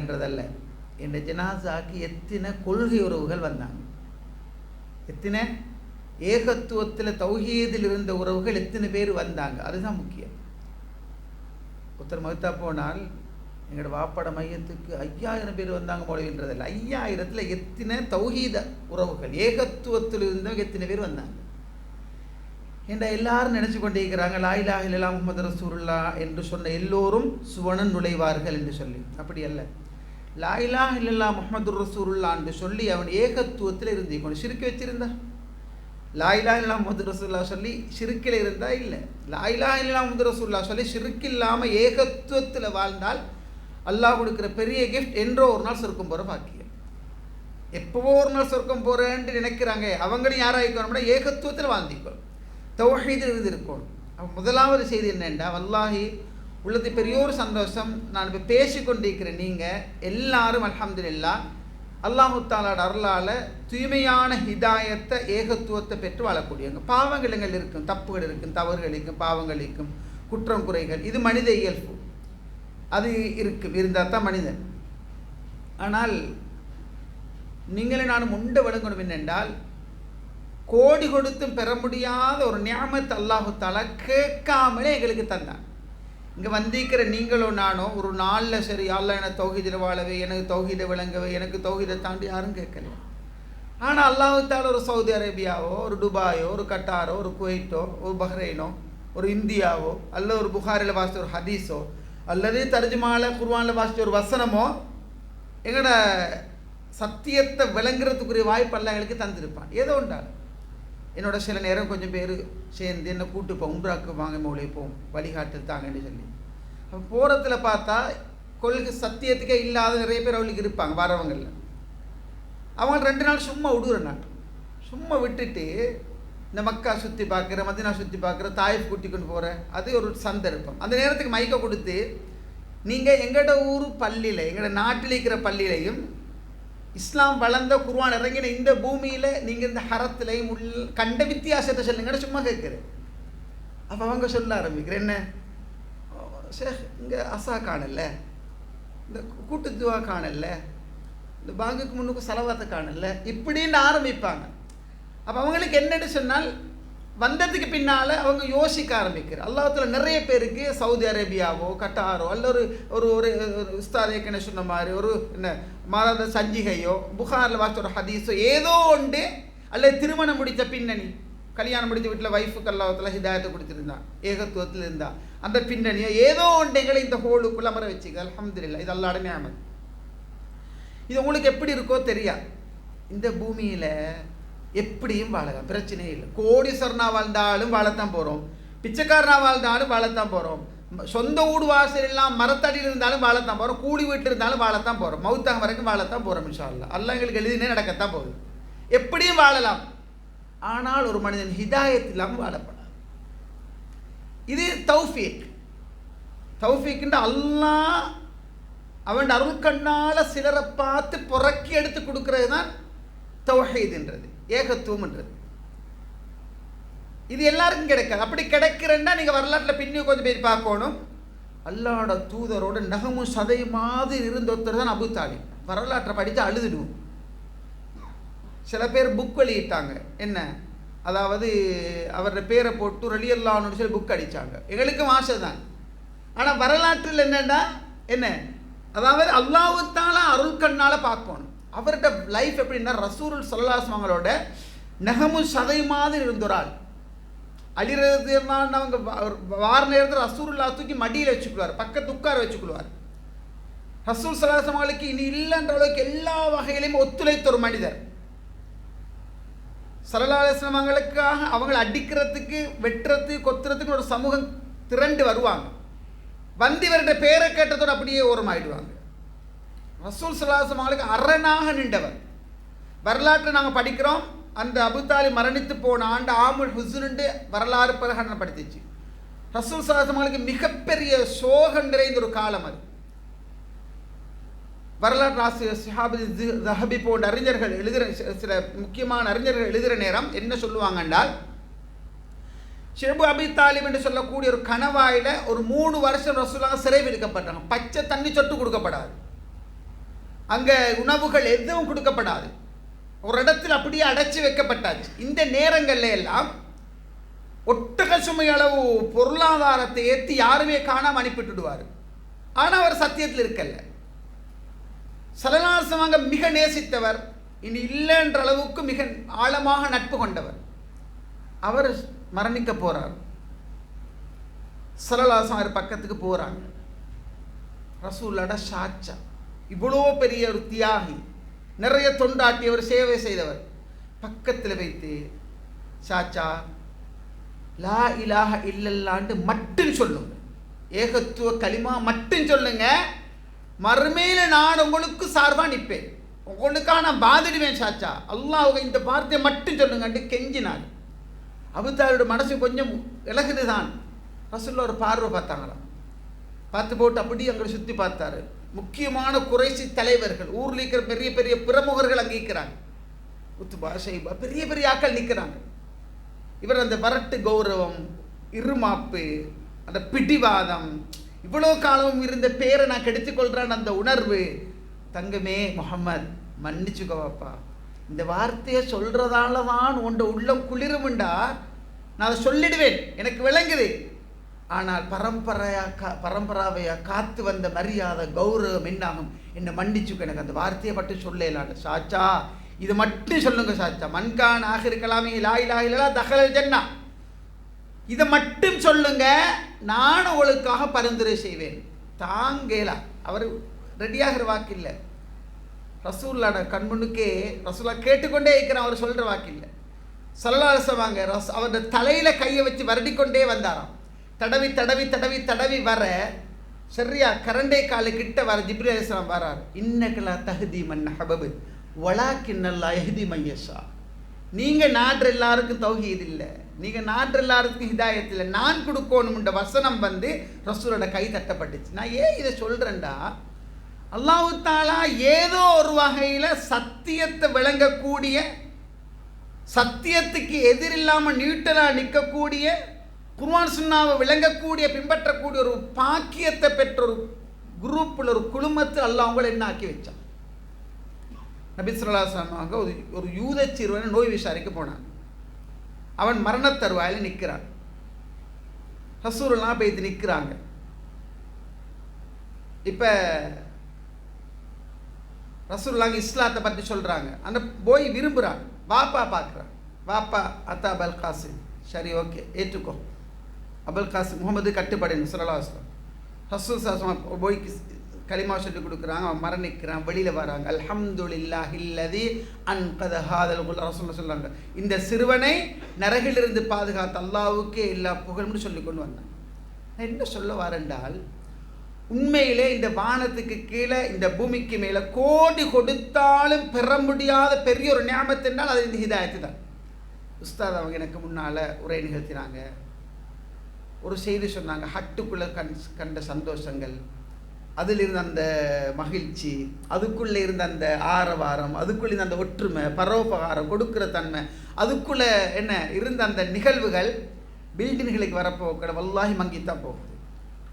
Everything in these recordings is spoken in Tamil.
என்றதல்ல, என்ற ஜனாசாக்கு எத்தனை கொள்கை உறவுகள் வந்தாங்க, எத்தனை ஏகத்துவத்தில் தௌஹீதில் இருந்த உறவுகள் எத்தனை பேர் வந்தாங்க, அதுதான் முக்கியம். ஒருத்தர் மௌத்தா போனால் எங்களோட வாப்பட மையத்துக்கு 5000 பேர் வந்தாங்க மொழின்றதில்லை, 5000ல் எத்தனை தௌஹீத உறவுகள் ஏகத்துவத்தில் இருந்தவங்க எத்தனை பேர் வந்தாங்க என்ற எல்லாரும் நினச்சி கொண்டே இருக்கிறாங்க. லா இலாஹ இல்லல்லாஹ் முஹம்மது ரசூலுல்லாஹ் என்று சொன்ன எல்லோரும் சுவனன் நுழைவார்கள் என்று சொல்லி. அப்படி அல்ல, லா இலாஹ இல்லல்லாஹ் முஹம்மது ரசூலுல்லாஹ் என்று சொல்லி அவன் ஏகத்துவத்தில் இருந்திக்கணும். ஷிர்க் வச்சிருந்தா லா இலாஹ இல்லல்லாஹ் முஹம்மது ரசூலுல்லாஹ் சொல்லி ஷிர்க்கில் இருந்தால் இல்லை, லா இலாஹ இல்லல்லாஹ் முஹம்மது ரசூலுல்லாஹ் சொல்லி ஷிர்க் இல்லாமல் ஏகத்துவத்தில் வாழ்ந்தால் அல்லாஹ் கொடுக்குற பெரிய கிஃப்ட். என்றோ ஒரு நாள் சொர்க்கம் போகிற பாக்கியம். எப்போவோ ஒரு நாள் சொர்க்கம் போகிறேன்ட்டு நினைக்கிறாங்க, அவங்களும் யாராகிக்கணும்னா ஏகத்துவத்தில் வாழ்ந்திக்கணும், தௌஹீதில் இருந்திருக்கணும். முதலாவது செய்தி என்னென்னா, வல்லாஹி உள்ளது பெரிய ஒரு சந்தோஷம். நான் இப்போ பேசி கொண்டிருக்கிறேன், நீங்கள் எல்லாரும் அல்ஹம்துலில்லாஹ் அல்லாஹு தஆலாவோட அருளால் தூய்மையான ஹிதாயத்தை ஏகத்துவத்தை பெற்று வாழக்கூடியவங்க. பாவங்கள் இருக்கும், தப்புகள் இருக்கும், தவறுகள் இருக்கும், பாவங்கள் இருக்கும், குற்றம் குறைகள், இது மனித இயல்பு, அது இருக்கும், இருந்தால் தான் மனிதன். ஆனால் நீங்களே நானும் உண்டை விளங்கணும் என்னென்றால், கோடி கொடுத்தும் பெற முடியாத ஒரு நியாமத் அல்லாஹு தஆலா கேட்காமலே எங்களுக்கு தந்தான். இங்கே வந்திருக்கிற நீங்களோ நானோ ஒரு நாளில் சரி அல்லாஹ் எனக்கு தௌஹீதில் வாழவே, எனக்கு தௌஹீதை விளங்கவே, எனக்கு தௌஹீதை தாண்டி யாரும் கேட்கல. ஆனால் அல்லாஹு தஆலா ஒரு சவுதி அரேபியாவோ, ஒரு துபாயோ, ஒரு கட்டாரோ, ஒரு குவைட்டோ, ஒரு பஹ்ரைனோ, ஒரு இந்தியாவோ, அல்ல ஒரு புகாரில் வாசித்த ஒரு ஹதீஸோ, அல்லது தர்ஜுமாவில் குர்ஆனில் வாசித்த ஒரு வசனமோ எங்களோட சத்தியத்தை விளங்குறதுக்குரிய வாய்ப்பெல்லாம் எங்களுக்கு தந்திருப்பான். ஏதோ உண்டா என்னோட சில நேரம் கொஞ்சம் பேர் சேர்ந்து என்னை கூட்டுப்போம், உம்ராக்கு வாங்க மௌலிப்போம், வழிகாட்டல் தாங்கன்னு சொல்லி. அப்போ போகிறத்தில் பார்த்தா கொள்கை சத்தியத்துக்கே இல்லாத நிறைய பேர் அவளுக்கு இருப்பாங்க வரவங்களில். அவங்க 2 நாள் சும்மா விடுறேன், நான் சும்மா விட்டுட்டு இந்த மக்கா சுற்றி பார்க்குற, மதினா சுற்றி பார்க்குற, தாயிஃப் கூட்டி கொண்டு போகிறேன், அது ஒரு சந்தர்ப்பம். அந்த நேரத்துக்கு மைக்கை கொடுத்து நீங்கள் எங்களோட ஊர் பள்ளியில், எங்களோட நாட்டில் இருக்கிற பள்ளியிலையும் இஸ்லாம் வளர்ந்த குர்ஆன் இறங்கின இந்த பூமியில் நீங்கள் இந்த ஹரத்துலையும் கண்ட வித்தியாசத்தை சொல்லுங்கன்னு சும்மா கேட்குறேன். அப்போ அவங்க சொல்ல ஆரம்பிக்கிறேன், என்ன ஷேக் இங்கே அசா காணல, இந்த கூட்டு துவா காணல, இந்த பாங்குக்கு முன்னுக்கு செலவாத்தை காணல, இப்படின்னு ஆரம்பிப்பாங்க. அப்போ அவங்களுக்கு என்னென்னு சொன்னால் வந்ததுக்கு பின்னால் அவங்க யோசிக்க ஆரம்பிக்கிறார். அல்லாஹ்வுத்தாலா நிறைய பேருக்கு சவுதி அரேபியாவோ கட்டாரோ அல்ல ஒரு ஒரு ஒரு உஸ்தாத் ஏற்கனவே சொன்ன மாதிரி ஒரு என்ன மாத சஞ்சிகையோ புகாரில் வாசித்த ஒரு ஹதீஸோ ஏதோ ஒன்று அல்லது திருமணம் முடித்த பின்னணி, கல்யாணம் முடித்த வீட்டில் வைஃபுக்கு அல்லாஹ்வுத்தாலா ஹிதாயத்தை கொடுத்துருந்தான், ஏகத்துவத்தில் இருந்தால் அந்த பின்னணியோ ஏதோ ஒன்று எங்களை இந்த ஹோலுக்குள்ள அமர வச்சுக்க. அல்ஹம்துலில்லாஹ், இது அல்லாஹ்வுடைய நிஅமத். இது உங்களுக்கு எப்படி இருக்கோ தெரியாது. இந்த பூமியில் எப்படியும் வாழலாம், பிரச்சனையே இல்லை. கோடீஸ்வரனா வாழ்ந்தாலும் வாழத்தான் போகிறோம், பிச்சைக்காரனா வாழ்ந்தாலும் வாழத்தான் போகிறோம், சொந்த வீடு வாசல் எல்லாம் மரத்தடியில் இருந்தாலும் வாழத்தான் போகிறோம், கூலி வீட்டில் இருந்தாலும் வாழத்தான் போகிறோம், மௌத்தாகம் வரைக்கும் வாழத்தான் போகிறோம். இன்ஷா அல்லாஹ் அல்லாஹ் எங்களுக்கு எழுதினே நடக்கத்தான் போகுது. எப்படியும் வாழலாம். ஆனால் ஒரு மனிதன் ஹிதாயத் இல்லாமல் வாழப்படாது. இது தௌஃபீக். தௌஃபீக்ன்ற அல்லாஹ் அவன் அருள் கண்ணால் சிலரை பார்த்து புறக்கி எடுத்து கொடுக்கறது தான் தௌஹீதுன்றது, ஏகத்துவம்ன்றது. இது எல்லாருக்கும் கிடைக்காது. அப்படி கிடைக்கிறேன்னா நீங்கள் வரலாற்றில் பின்னி கொஞ்சம் பேர் பார்க்கணும். அல்லாஹ்வோட தூதரோட நகமும் சதை மாதிரி இருந்த ஒருத்தர் தான் அபூ தாலிப். வரலாற்றை படித்து அழுதுடுவோம். சில பேர் புக் வெளியிட்டாங்க, என்ன அதாவது அவரோட பேரை போட்டு ரலியல்லாஹு அன்ஹு சொல்லி புக் அடித்தாங்க. எங்களுக்கும் ஆசை தான். ஆனால் வரலாற்றில் என்னென்னா என்ன, அதாவது அல்லாஹ் தஆலா அருள் கண்ணால் பார்க்கணும். அவர்கிட்ட லைஃப் எப்படின்னா ரசூல் ஸல்லல்லாஹு அலைஹி வஸல்லம் அவங்களோட நகமும் சதை மாதிரி இருந்தொராள். அழிறது அவங்க வார நேரத்தில் ரசூலுல்லாஹ் தூக்கி மடியில் வச்சுக்குவார், பக்கத்து உட்கார வச்சுக்குள்வார். ரசூல் ஸல்லல்லாஹு அலைஹி வஸல்லம் அவங்களுக்கு இனி இல்லைன்ற அளவுக்கு எல்லா வகையிலையும் ஒத்துழைத்த ஒரு மனிதர். ஸல்லல்லாஹு அலைஹி வஸல்லம் அவங்களுக்காக அவங்களை அடிக்கிறதுக்கு வெட்டுறதுக்கு கொத்துறதுக்கு ஒரு சமூகம் திரண்டு வருவாங்க. வந்து இவருடைய பேரை கேட்டதோடு அப்படியே ஓரமாயிடுவாங்க. ரசூல் ஸல்லல்லாஹு அலைஹி வஸல்லம் அவங்களுக்கு அரணாக நின்றவர். வரலாற்றை நாங்கள் படிக்கிறோம். அந்த அபூ தாலிப் மரணித்து போன ஆண்டு ஆமுல் ஹுஸ்னுண்டு வரலாறு பிரகடனப்படுத்திச்சு. ரசூல் ஸல்லல்லாஹு அலைஹி வஸல்லம் அவங்களுக்கு மிகப்பெரிய சோகம் நிறைந்த ஒரு காலம் அது. வரலாற்று ஆசிரியர் ஷிஹாபு ஸஹபி போன்ற அறிஞர்கள் எழுதுகிற சில முக்கியமான அறிஞர்கள் எழுதுகிற நேரம் என்ன சொல்லுவாங்கன்றால், ஷேபு அபி தாலிப் என்று சொல்லக்கூடிய ஒரு கணவாயில் ஒரு 3 வருஷம் ரசூலுல்லாஹ் சிறை விடுக்கப்பட்டாங்க. பச்சை தண்ணி சொட்டு கொடுக்கப்படாது. அங்கே உணவுகள் எதுவும் கொடுக்கப்படாது. ஒரு இடத்தில் அப்படியே அடைச்சி வைக்கப்பட்டாச்சு. இந்த நேரங்களில் எல்லாம் ஒட்டக சுமை அளவு பொருளாதாரத்தை ஏற்றி யாருமே காணாமல் அனுப்பிட்டுடுவார். ஆனால் அவர் சத்தியத்தில் இருக்கல்ல. சலநாசமாக மிக நேசித்தவர், இனி இல்லைன்ற அளவுக்கு மிக ஆழமாக நட்பு கொண்டவர். அவர் மரணிக்க போகிறார். சலலாசம் அவர் பக்கத்துக்கு போகிறாங்க. ரசூலோட சாச்சா, இவ்வளோ பெரிய ஒரு தியாகி, நிறைய தொண்டாட்டியவர், சேவை செய்தவர், பக்கத்தில் வைத்து சாச்சா லா இலாஹ இல்லல்லாண்டு மட்டும் சொல்லுங்க, ஏகத்துவ கலிமா மட்டும் சொல்லுங்க, மறுமையில நான் உங்களுக்கு சார்பாக நிற்பேன், உங்களுக்காக நான் பாதிடுவேன் சாச்சா, அல்லாஹ் இந்த வார்த்தையை மட்டும் சொல்லுங்கன்ட்டு கெஞ்சினார். அபூதாலோட மனசு கொஞ்சம் இலகுது தான். ரசூலுல்லாஹ் ஒரு பார்வை பார்த்தாங்களாம். பார்த்து போட்டு அப்படி அங்கே சுற்றி பார்த்தாரு. முக்கியமான குறைசி தலைவர்கள், ஊரில் இருக்கிற பெரிய பெரிய பிரமுகர்கள் அங்கே இருக்கிறாங்க. உத்துபா, ஷைபா, பெரிய பெரிய ஆக்கள் நிற்கிறாங்க. இவர் அந்த வரட்டு கௌரவம், இருமாப்பு, அந்த பிடிவாதம், இவ்வளோ காலமும் இருந்த பேரை நான் கெடுத்துக்கொள்கிறான் அந்த உணர்வு. தங்கமே முஹம்மத், மன்னிச்சுக்கோவாப்பா, இந்த வார்த்தையை சொல்கிறதால தான் உண்ட உள்ளம் குளிருமுண்டா நான் அதை சொல்லிடுவேன், எனக்கு விளங்குது. ஆனால் பரம்பராவையாக காத்து வந்த மரியாதை கௌரவம் என்னாகும், என்னை மன்னிச்சுக்க, எனக்கு அந்த வார்த்தையை மட்டும் சொல்லலான்னு. சாச்சா இது மட்டும் சொல்லுங்க சாச்சா, மன்கான் ஆகிருக்கலாமே லா இலாஹ இல்லல்லாஹ் தஹலல் ஜன்னா, இதை மட்டும் சொல்லுங்க, நான் உங்களுக்காக பரிந்துரை செய்வேன். தாங்கேலா, அவர் ரெடியாகிற வாக்கு இல்லை. ரசூல்லாட கண்முன்னுக்கே ரசூல்லா கேட்டுக்கொண்டே இருக்கிறான், அவர் சொல்கிற வாக்கு இல்லை. சல்லல்லாஹு அவருடைய தலையில் கையை வச்சு வருடிக்கொண்டே வந்தாராம். தடவி தடவி தடவி தடவி வர சரியா கரண்டை காலு கிட்ட வர ஜிப்ரீல் அலைஹிஸ்ஸலாம் வரார். இன்னகலா தஹ்தி மன் ஹபப் வலாக்கின்னல்லாஹ் யஹ்தி மன் யஷா. நீங்கள் நாடுற எல்லாருக்கும் தௌஹீத் இல்லை, நீங்கள் நாடுற எல்லாருக்கும் ஹிதாயத் இல்லை, நான் கொடுக்கணும்ன்ற வசனம் வந்து ரசூலோட கை தட்டப்பட்டுச்சு. நான் ஏன் இதை சொல்கிறேன்டா, அல்லாஹு தாலா ஏதோ ஒரு வகையில் சத்தியத்தை விளங்கக்கூடிய, சத்தியத்துக்கு எதிரில்லாமல் நியூட்டலாக நிற்கக்கூடிய, குர்ஆன் சுன்னாவை விளங்கக்கூடிய, பின்பற்றக்கூடிய ஒரு பாக்கியத்தை பெற்ற ஒரு குரூப்பில், ஒரு குழுமத்தில் அல்லாஹ் அவங்களை என்ன ஆக்கி வச்சான். நபி ஸல்லல்லாஹு அலைஹி வஸல்லம் ஒரு யூத சிறுவனை நோய் விசாரிக்க போனான். அவன் மரண தருவாயில் நிற்கிறான். ரசூலுல்லாஹ் போய் நிற்கிறாங்க. இப்போ ரசூலுல்லாஹ் இஸ்லாத்தை பற்றி சொல்கிறாங்க. அந்த போய் விரும்புகிறான். வாப்பா பார்க்குறான். வாப்பா அத்தா அபுல் காசிம், சரி ஓகே ஏற்றுக்கோ, அபுல் காசிம் முகமது கட்டுப்படணும் ஸல்லல்லாஹு அலைஹி வஸல்லம். ரசூல் ஸல்லல்லாஹு போய் கலிமா சொல்லி கொடுக்குறாங்க. அவன் மரணிக்கிறான். வெளியில் வராங்க. அல்ஹம்துலில்லாஹில்லதி அன்கத ஹாதல் குல். ரசூல் சொல்கிறாங்க, இந்த சிறுவனை நரகிலிருந்து பாதுகாத்த அல்லாஹ்வுக்கே எல்லா புகழ்னு சொல்லி கொண்டு வந்தாங்க. நான் என்ன சொல்ல வரேன்டால், உண்மையிலே இந்த வானத்துக்கு கீழே இந்த பூமிக்கு மேலே கோடி கொடுத்தாலும் பெற முடியாத பெரிய ஒரு நியாமத்தினால் அது இந்த ஹிதாயத்து தான். உஸ்தாத் அவங்க எனக்கு முன்னால் உரை நிகழ்த்தினாங்க. ஒரு செய்தி சொன்னாங்க, ஹட்டுக்குள்ளே கண்ட சந்தோஷங்கள், அதில் இருந்த அந்த மகிழ்ச்சி, அதுக்குள்ளே இருந்த அந்த ஆரவாரம், அதுக்குள்ளே இருந்த அந்த ஒற்றுமை, பரோபகாரம், கொடுக்குற தன்மை, அதுக்குள்ளே என்ன இருந்த அந்த நிகழ்வுகள் பில்டின்களுக்கு வரப்போக்கிற வல்லாஹி மங்கித்தான் போகுது.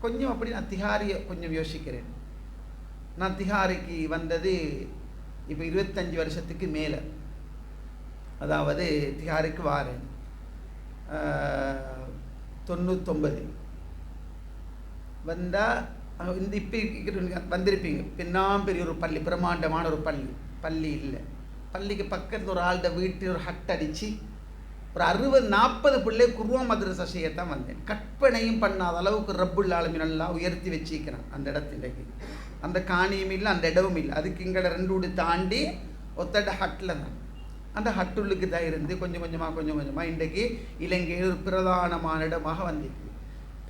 கொஞ்சம் அப்படி நான் திஹாரியை கொஞ்சம் யோசிக்கிறேன். நான் திஹாரிக்கு வந்தது இப்போ 25 வருஷத்துக்கு மேலே. அதாவது திஹாரிக்கு வாரேன் 99 வந்தால் இந்த இப்போ வந்திருப்பீங்க. பெரிய ஒரு பள்ளி, பிரம்மாண்டமான ஒரு பள்ளி இல்லை. பள்ளிக்கு பக்கத்தில் ஒரு ஆள்கிட்ட வீட்டில் ஒரு ஹட் அடித்து ஒரு 60-40 பிள்ளை குர்ஆன் மதரசா செய்யத்தான் வந்தேன். கற்பனையும் பண்ணாத அளவுக்கு ரப்புல் ஆலமீன் நல்லா உயர்த்தி வச்சிருக்கிறான் அந்த இடத்துக்கு. அந்த காணியும் இல்லை, அந்த இடமும் இல்லை. அதுக்கு இங்கே 2 வீடு தாண்டி ஒத்தட ஹட்டில் தான். அந்த ஹட்டுள்ளுக்கு தான் இருந்து கொஞ்சம் கொஞ்சமாக இன்றைக்கு இலங்கையில் ஒரு பிரதானமான இடமாக வந்திருக்கு.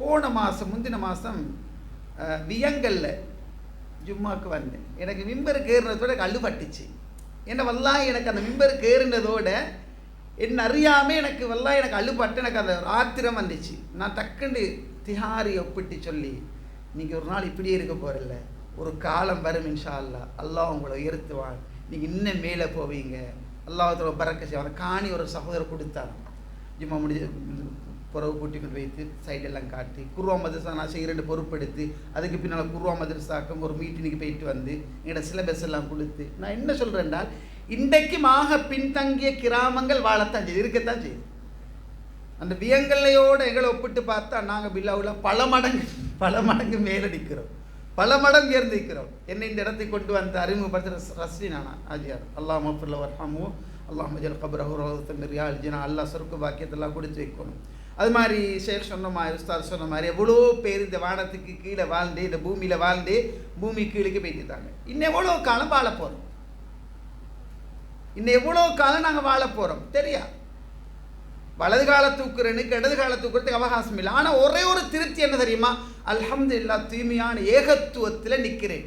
போன மாதம் முந்தின மாதம் வியங்கல்ல ஜும்மாவுக்கு வந்தேன். எனக்கு மிம்பருக்கு ஏறினதோட அழுபட்டுச்சு. ஏன்னா வல்லாஹி எனக்கு அந்த மிம்பருக்கு ஏறினதோட என்ன அறியாமல் எனக்கு வல்லாஹி எனக்கு அழுபட்டு எனக்கு அந்த ஆத்திரம் வந்துச்சு. நான் டக்குன்னு திஹாரியை ஒப்பிட்டு சொல்லி, நீங்கள் ஒரு நாள் இப்படியே இருக்க போகிறல்ல, ஒரு காலம் வரும் இன்ஷா அல்லாஹ், அல்லாஹ் உங்களை உயர்த்துவான், நீங்கள் இன்னும் மேலே போவீங்க, அல்லாஹ்வுடைய பரக்கத் செய்வான். காணி ஒரு சகோதரர் கொடுத்தாங்க. ஜும்மா புறவு கூட்டி கொண்டு வைத்து சைடெல்லாம் காட்டி குர்வா மதரசா நான் செய்ய 2 பொறுப்பெடுத்து அதுக்கு பின்னால் குர்வா மதரசாக்கும் ஒரு மீட்டிங்கு போயிட்டு வந்து எங்களோட சிலபஸ் எல்லாம் கொடுத்து நான் என்ன சொல்கிறேன் என்றால் இன்றைக்குமாக பின்தங்கிய கிராமங்கள் வாழத்தான் செய்யுது, இருக்கத்தான் செய்யுது. அந்த வியங்கல்லையோடு எங்களை ஒப்பிட்டு பார்த்தா நாங்கள் பில்லாவில் பல மடங்கு மேலடிக்கிறோம், பல மடங்கு உயர்ந்திருக்கிறோம். என்னை இந்த இடத்தை கொண்டு வந்து அறிமுகப்படுத்துகிற ரஸ்ரீனானா ஆஜியார் அல்லாஹ் மஃபிர் வர்ஹமு அல்லாஹ் மஜல் கபரஹு ரஹ்மத்துன் ரியால் ஜினா அல்லாஹ் சொர்க்க பாக்கியத்தெல்லாம் கொடுத்து வைக்கணும். அது மாதிரி ஷேக் சொன்ன மாதிரி உஸ்தாத் சொன்ன மாதிரி எவ்வளோ பேர் இந்த வானத்துக்கு கீழே வாழ்ந்து இந்த பூமியில் வாழ்ந்து பூமி கீழே போயிட்டுருந்தாங்க. இன்னும் எவ்வளோ காலம் வாழ போகிறோம், இன்னும் எவ்வளோ காலம் நாங்கள் வாழ போகிறோம் தெரியா. வலது கால தூக்குறனுக்கு இடது கால தூக்குறதுக்கு அவகாசம் இல்லை. ஆனால் ஒரே ஒரு திருப்தி என்ன தெரியுமா, அல்ஹம்துலில்லாஹ் தூய்மையான ஏகத்துவத்தில் நிற்கிறேன்,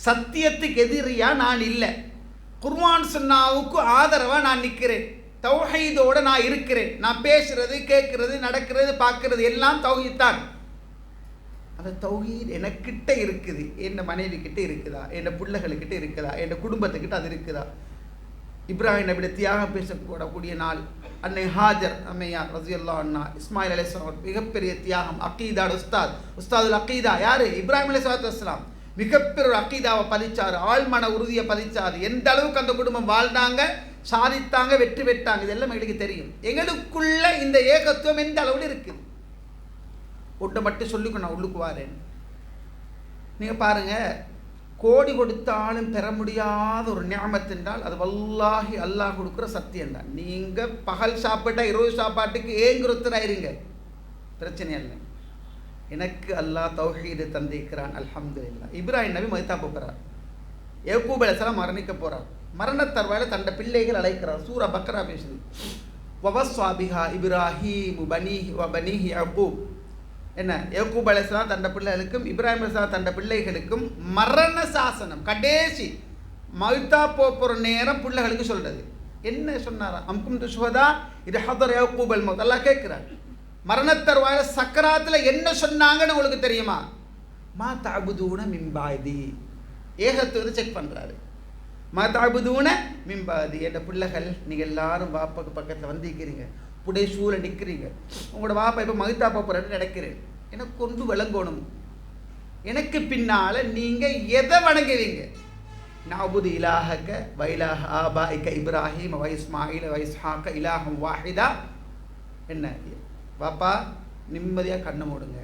சத்தியத்துக்கு எதிரியாக நான் இல்லை, குர்ஆன் சுன்னாவுக்கு ஆதரவாக நான் நிற்கிறேன், தௌஹீதோடு நான் இருக்கிறேன். நான் பேசுறது கேட்கறது நடக்கிறது பார்க்கறது எல்லாம் தௌஹீத் தான். அந்த தௌஹீத் எனக்கிட்ட இருக்குது, என் மனைவி கிட்ட இருக்குதா, என் பிள்ளைகளுக்கிட்ட இருக்குதா, என் குடும்பத்துக்கிட்ட அது இருக்குதா. இப்ராஹிம் நபியோட தியாகம் பேசக்கூடக்கூடிய நாள் அன்னை ஹாஜர் அம்மையார் ரஸியல்லாஹு அன்ஹா இஸ்மாயில் அலைஹிஸ்ஸலாம் மிகப்பெரிய தியாகம். அக்கீதா உஸ்தாதுல் அக்கீதா யார்? இப்ராஹிம் அலைஹிஸ்ஸலாம் மிகப்பெரிய ஒரு அக்கீதாவை பதிச்சார், ஆழ்மன உறுதியை பதிச்சார். எந்த அளவுக்கு அந்த குடும்பம் வாழ்ந்தாங்க, சாதித்தாங்க, வெற்றி பெற்றாங்க, இதெல்லாம் எங்களுக்கு தெரியும். எங்களுக்குள்ள இந்த ஏகத்துவம் எந்த அளவில் இருக்குது. ஒன்றை மட்டும் சொல்லிக்கோ, நான் உள்ளுக்கு வாரேன். நீங்கள் பாருங்கள், கோடி கொடுத்தாலும் பெற முடியாத ஒரு நியாமத் என்றால் அது வல்லாஹி அல்லாஹ் கொடுக்குற சத்தியம் தான். நீங்கள் பகல் சாப்பிட்டா 20 சாப்பாட்டுக்கு ஏங்குறத்தராயிருங்க, பிரச்சனை இல்லை. எனக்கு அல்லாஹ் தௌஹீதை தந்திருக்கிறான், அல்ஹம்துலில்லாஹ். இப்ராஹிம் நபி மதித்தா போகிறார், யாக்கூப் அலைஹிஸ்ஸலாம் மரணிக்க போகிறார். மரண தருவாயில் தன்னை பிள்ளைகள் அழைக்கிறார். சூரா பக்ரா பேசுது, வவஸ்ஸா பிஹா இப்ராஹீம் பனீஹி வ பனீஹி யாக்கூப். என்ன, யாக்கூப் அலைஹிஸ்ஸலாம் தன்னை பிள்ளைகளுக்கும் இப்ராஹிம் அலைஹிஸ்ஸலாம் தன்னை பிள்ளைகளுக்கும் மரண சாசனம், கடைசி மௌத்தா போகிற நேரம் பிள்ளைகளுக்கு சொல்கிறது. என்ன சொன்னாரா? அம்கும் துஷ்வதா இது ஹதர் யாக்கூப் அல் மௌத். அல்லாஹ் கேட்குறார், மரணத்தருவாயில் சக்கராத்தில் என்ன சொன்னாங்கன்னு உங்களுக்கு தெரியுமா? மா தஅபுதூன மின் பாதி. ஏகத்துவத்தை செக் பண்ணுறாரு. மா தஅபுதூன மின் பாதி. என் பிள்ளைகள் நீங்கள் எல்லாரும் வாப்பாக்கு பக்கத்தில் வந்திருக்கிறீங்க, புடைய சூழ நிற்கிறீங்க, உங்களோட வாப்பா இப்போ மகித்தா போகிறேன்னு நினைக்கிறேன். எனக்கு கொண்டு விளங்கணும், எனக்கு பின்னால் நீங்கள் எதை வணங்குவீங்க? நஅபுது இலாஹக வைலாஹ ஆபாஇக இப்ராஹிம் வ இஸ்மாயில் வ இஸ்ஹாக இலாஹம் வாஹிதா. என்ன பாப்பா, நிம்மதியாக கண்ணை மூடுங்க,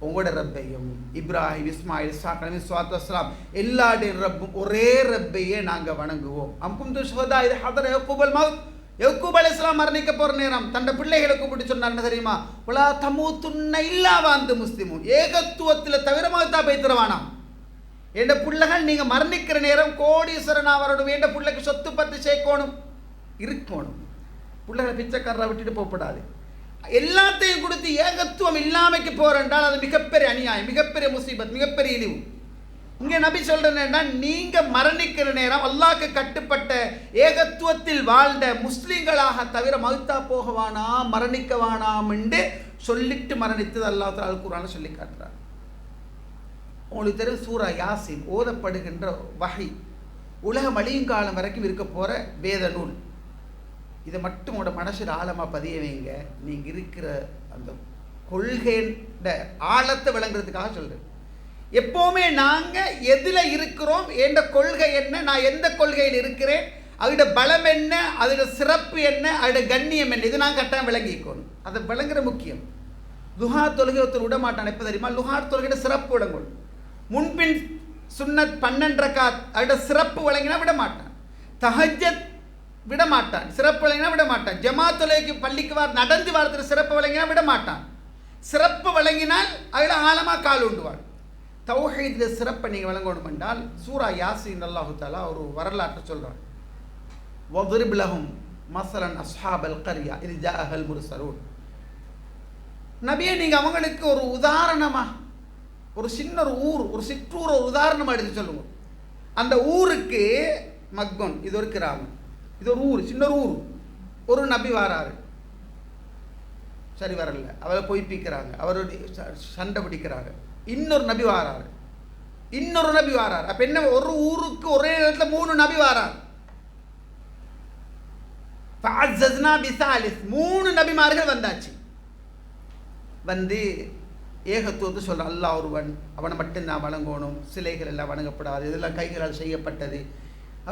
உங்களோட ரப்பையும் இப்ராஹிம் இஸ்மாயில் இஸ்ஹாக் அலைஹிஸ்ஸலாத்து வஸ்ஸலாம் எல்லாருடைய ரப்பும் ஒரே ரப்பையே நாங்கள் வணங்குவோம். அம்கும் துஷ்வதா இது ஹதர் யாக்கூப் அல் மௌத். யாக்கூப் அலைஹிஸ்ஸலாம் மரணிக்க போகிற நேரம் தன்னை பிள்ளைகளை கூப்பிட்டு சொன்னார், என்ன தெரியுமா? வலா தமூத்துன்ன இல்லா வ அன்தும் முஸ்லிமூன். ஏகத்துவத்தில் தவிர மௌத்தா போய்த்திரவானாம். என் பிள்ளைகள் நீங்கள் மரணிக்கிற நேரம் கோடீஸ்வரன் வரணும், என் பிள்ளைக்கு சொத்து பத்து சேர்க்கணும், இருக்கணும். பிள்ளைகளை பிச்சைக்காரரை விட்டுட்டு போகப்படாது. எல்லாத்தையும் கொடுத்து ஏகத்துவம் இல்லாமைக்கு போகிறேன்றால் அது மிகப்பெரிய அநியாயம், மிகப்பெரிய முசீபத், மிகப்பெரிய இழிவு. இங்கே நபி சொல்கிறேன்னா, நீங்கள் மரணிக்கிற நேரம் அல்லாஹ்க்கு கட்டுப்பட்ட ஏகத்துவத்தில் வாழ்ந்த முஸ்லீம்களாக தவிர மௌத்தா போகவானா மரணிக்கவானாம் என்று சொல்லிட்டு மரணித்தது அல்லாஹ் தஆலா அல் குர்ஆனில் சொல்லி காட்டுறார். உங்களுக்கு தெரியும், சூரா யாசின் ஓதப்படுகின்ற வஹி உலகம் அழியும் காலம் வரைக்கும் இருக்க போகிற வேத நூல். இதை மட்டும் உங்களோட மனசில் ஆழமாக பதிய வைங்க. நீங்கள் இருக்கிற அந்த கொள்கைன்ற ஆழத்தை விளங்குறதுக்காக சொல்கிறேன். எப்போவுமே நாங்கள் எதில் இருக்கிறோம், எந்த கொள்கை என்ன, நான் எந்த கொள்கையில் இருக்கிறேன், அதோட பலம் என்ன, அதோட சிறப்பு என்ன, அதோட கண்ணியம் என்ன, இது நான் கட்டாயம் விளங்கிக்கணும். அதை விளங்குற முக்கியம். லுஹா தொழுகை ஒருத்தர் விட மாட்டான். எப்போ தெரியுமா? லுஹா தொழுகையோட சிறப்பு விளங்கணும். முன்பின் சுன்னத் 12 ரக்காத் அதோட சிறப்பு விளங்கினா விட மாட்டான். தஹஜ்ஜத் விட மாட்டான், சிறப்பு விளங்கினா விட மாட்டான். ஜமாத் தொழுகைக்கு பள்ளிக்கு நடந்து வாரத்தில் சிறப்பு விளங்கினா விட மாட்டான். சிறப்பு விளங்கினால் அதில் ஆழமாக கால் உண்டுவான். தௌஹீதில் சிறப்பை நீங்கள் விளங்கணும் என்றால் சூரா யாசின் அல்லாஹு தஆலா ஒரு வரலாற்றை சொல்கிறான். வத்ரிப் லஹும் மஸலன் அஸ்ஹாபல் கர்யா இத் ஜாஅஹல் முர்ஸலூன். நபியே, நீங்கள் அவங்களுக்கு ஒரு உதாரணமாக, ஒரு சின்ன ஒரு ஊர், ஒரு சிற்றூர் ஒரு உதாரணமாக எடுத்து சொல்லுங்க. அந்த ஊருக்கு மக்கோன், இது ஒரு கிராமம், இது ஒரு ஊர், சின்ன ஒரு ஊர். ஒரு நபி வாராரு, சரி வரல, அவரை பொய்ப்பிக்கிறாங்க, அவருடைய சண்டை பிடிக்கிறாங்க. இன்னொரு நபி வாராரு, இன்னொரு நபி வாரார். அப்போ என்ன, ஒரு ஊருக்கு ஒரே நேரத்தில் 3 நபி வாரார். ஃபஅஸ்ஸஸ்னா பிசாலிஸ், 3 நபிமார்கள் வந்தாச்சு. வந்து ஏகத்துவத்தை சொல்கிறான். அல்லாஹ் ஒருவன், அவனை மட்டும் நான் வணங்கணும், சிலைகள் எல்லாம் வணங்கப்படாது, இதெல்லாம் கைகளால் செய்யப்பட்டது,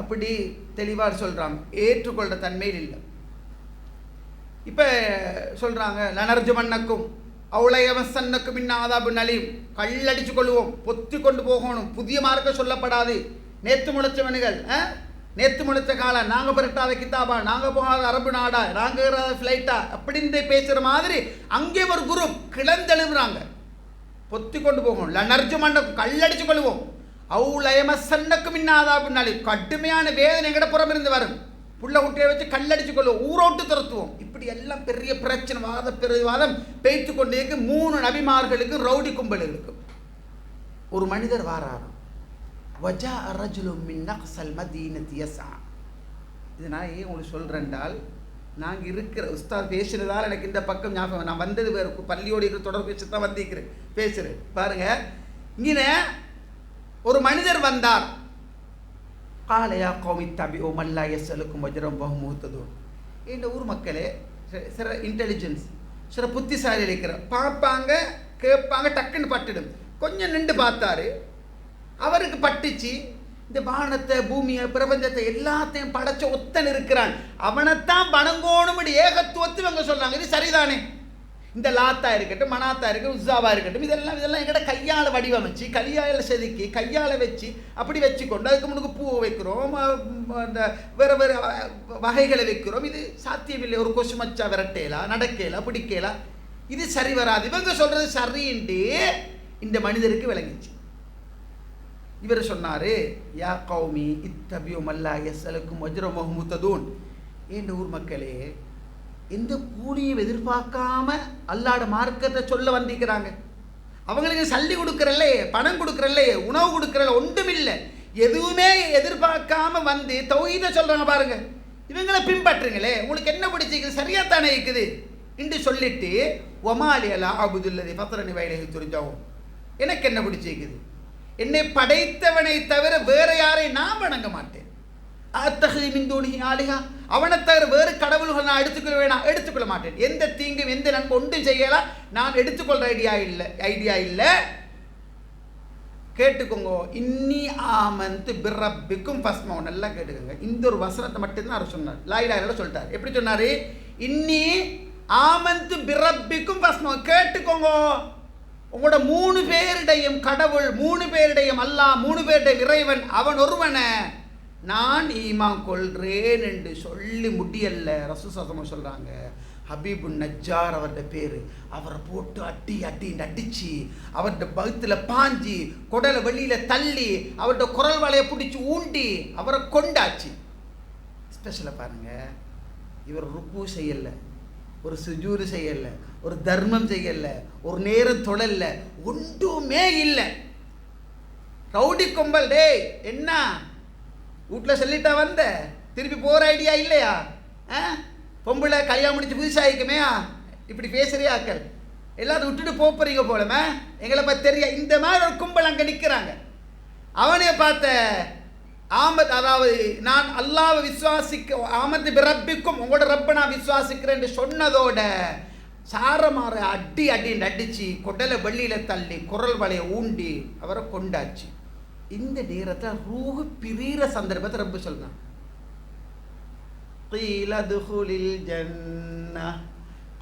அப்படி தெளிவாக சொல்கிறாங்க. ஏற்றுக்கொள்கிற தன்மையில் இல்லை. இப்போ சொல்கிறாங்க லனர்ஜு மன்னக்கும் அவுளையவசன்னக்கும் இன்னாதாபு நலியும், கல்லடிச்சு கொள்வோம், பொத்தி கொண்டு போகணும், புதிய மார்க்க சொல்லப்படாது, நேற்று முளைச்சவனுகள், நேற்று முளைச்ச காலம், நாங்கள் புரட்டாத கித்தாபா, நாங்கள் போகாத அரபு நாடா, நாங்கள் ஏறாத ஃப்ளைட்டா அப்படின்னு பேசுகிற மாதிரி அங்கே ஒரு குரூப் கிளந்தெழுவுறாங்க. பொத்தி கொண்டு போகணும், லனர்ஜு மன்னக்கும் கல்லடிச்சு கொள்வோம், அவுளையமசன்னக்கும் இன்னாதாபு நலியும், கடுமையான வேதனை எங்கட புறம் இருந்து வரும், புள்ள குட்டியை வச்சு கல்லடிச்சு கொள்வோம், ஊரோட்டு துரத்துவோம், இப்படி எல்லாம் பெரிய பிரச்சனை, வாதம் பேய்த்து கொண்டே 3 நபிமார்களுக்கு ரவுடி கும்பல் இருக்கும். ஒரு மனிதர் வாராராம். வஜா ரஜுலும் மின் நக்ஸல் மதீனத்தி யஸ்ஆ. இது நான் ஏன் உங்களுக்கு சொல்கிறேன்டால், நாங்கள் இருக்கிற உஸ்தாத் பேசுகிறதால எனக்கு இந்த பக்கம் ஞாபகம், நான் வந்தது வேறு பள்ளியோடு இருக்கிற தொடர்பு வச்சு தான் வந்திருக்கிறேன் பேசுகிறேன். பாருங்கள், இங்கே ஒரு மனிதர் வந்தார். காலையா கோமி தபி ஓ மல்லா எஸ்எலுக்கும் வஜ்ரம் பஹு முஹ்ததூன். இந்த ஊர் மக்களே சில இன்டெலிஜென்ஸ், சில புத்திசாலி இருக்கிற பார்ப்பாங்க, கேட்பாங்க, டக்குன்னு பட்டுடும். கொஞ்சம் நின்று பார்த்தாரு, அவருக்கு பட்டுச்சு. இந்த வானத்தை, பூமியை, பிரபஞ்சத்தை எல்லாத்தையும் படைச்ச ஒத்தன் இருக்கிறான், அவனைத்தான் வணங்கோணும் ஏகத்துவத்தை இவங்க சொல்கிறாங்க. இது சரிதானே? இந்த லாத்தா இருக்கட்டும், மனாத்தா இருக்கட்டும், உஸ்ஸாவா இருக்கட்டும், இதெல்லாம் எங்கிட்ட கையால் வடிவமைச்சு, கையால் செதுக்கி, கையால் வச்சு அப்படி வச்சுக்கொண்டு அதுக்கு முன்னுக்கு பூவை வைக்கிறோம், இந்த வேறு வேறு வகைகளை வைக்கிறோம். இது சாத்தியமில்லை. ஒரு கொசு மச்சா விரட்டேலா, நடக்கேலா, பிடிக்கலா, இது சரி வராது. இவங்க சொல்கிறது சரின்ட்டு இந்த மனிதருக்கு விளங்கிச்சு. இவர் சொன்னார், யா கௌமி இத்தபியு மல்லா யஸ்அலுக்கும் வஜ்ரம் வஹும் முஹ்ததூன். ஏண்ட ஊர் மக்களே, எந்த கூலியும் எதிர்பார்க்காம அல்லாட மார்க்கத்தை சொல்ல வந்திருக்கிறாங்க. அவங்களுக்கு சல்லி கொடுக்குறல்ல, பணம் கொடுக்குறல்ல, உணவு கொடுக்குறல்ல, ஒன்றுமில்லை, எதுவுமே எதிர்பார்க்காம வந்து தௌஹீதை சொல்கிறாங்க. பாருங்க, இவங்களை பின்பற்றுங்களே, உங்களுக்கு என்ன பிடிச்சிக்குது, சரியாக தானே இருக்குது என்று சொல்லிட்டு ஒமாலியலா அபுதுல்லதி பத்திரனி வயலை துரிஞ்சாவும், எனக்கு என்ன பிடிச்சிக்குது, என்னை படைத்தவனை தவிர வேற யாரை நான் வணங்க மாட்டேன். அத்தகை மிந்தோனி ஆலிகா, அவனை தவிர வேறு கடவுள்கள் நான் எடுத்துக்கொள்ள மாட்டேன். எந்த தீங்கும் எந்த நன்மை ஒன்றும் செய்யலாம் நான் எடுத்துக்கொள்ற ஐடியா இல்லை. கேட்டுக்கோங்க, இன்னி ஆமந்து பிரப்பிக்கும் பஸ்மோ, நல்லா கேட்டுக்கோங்க. இந்த ஒரு வசனத்தை மட்டும்தான் அவர் சொன்னார். லாயிலாயில சொல்லிட்டார். எப்படி சொன்னாரு? இன்னி ஆமந்து பிரப்பிக்கும் பஸ்மோ. கேட்டுக்கோங்க, உங்களோட 3 பேருடையும் கடவுள், 3 பேருடையும் அல்லாஹ், 3 பேருடைய இறைவன் அவன் ஒருவனை நான் ஈமான் கொள்றேன் என்று சொல்லி முடியல. ரசூல் ஸல்லல்லாஹு சொல்கிறாங்க, ஹபீபுன் நஜ்ஜார் அவருடைய பேர், அவரை போட்டு அடிச்சு அவருடைய பகுத்தில் பாஞ்சி குடலை வெளியில் தள்ளி அவருடைய குரல் வலையை பிடிச்சி ஊண்டி அவரை கொண்டாச்சு. ஸ்பெஷலாக பாருங்கள், இவர் ருக்கு செய்யலை, ஒரு சுஜூது செய்யலை, ஒரு தர்மம் செய்யலை, ஒரு நேரம் தொழல, ஒன்றுமே இல்லை. ரவுடி கும்பல், டே என்ன வீட்டில் சொல்லிட்டா வந்த, திருப்பி போகிற ஐடியா இல்லையா? பொம்பளை கல்யாணம் முடிச்சு புதுசாகிக்குமே இப்படி பேசுறியாக்கள், எல்லாத்தையும் விட்டுட்டு போறீங்க போலமே, எங்களை பற்றி தெரிய. இந்த மாதிரி ஒரு கும்பல் அங்கே நிற்கிறாங்க. அவனே பார்த்த ஆமத், அதாவது நான் அல்லாஹ்வை விசுவாசிக்க, ஆமத்து பிரப்பிக்கும், உங்களோட ரப்ப நான் விசுவாசிக்கிறேன் சொன்னதோட சாரமாற அடின்னு அடிச்சு கொடலை வெள்ளியில் தள்ளி குரல் வலையை ஊண்டி அவரை கொண்டாச்சு. இந்த நேரத்தில் ரூஹு பிரிகிற சந்தர்ப்பத்தை ரொம்ப சொல்றான். قيل ادخل الجنة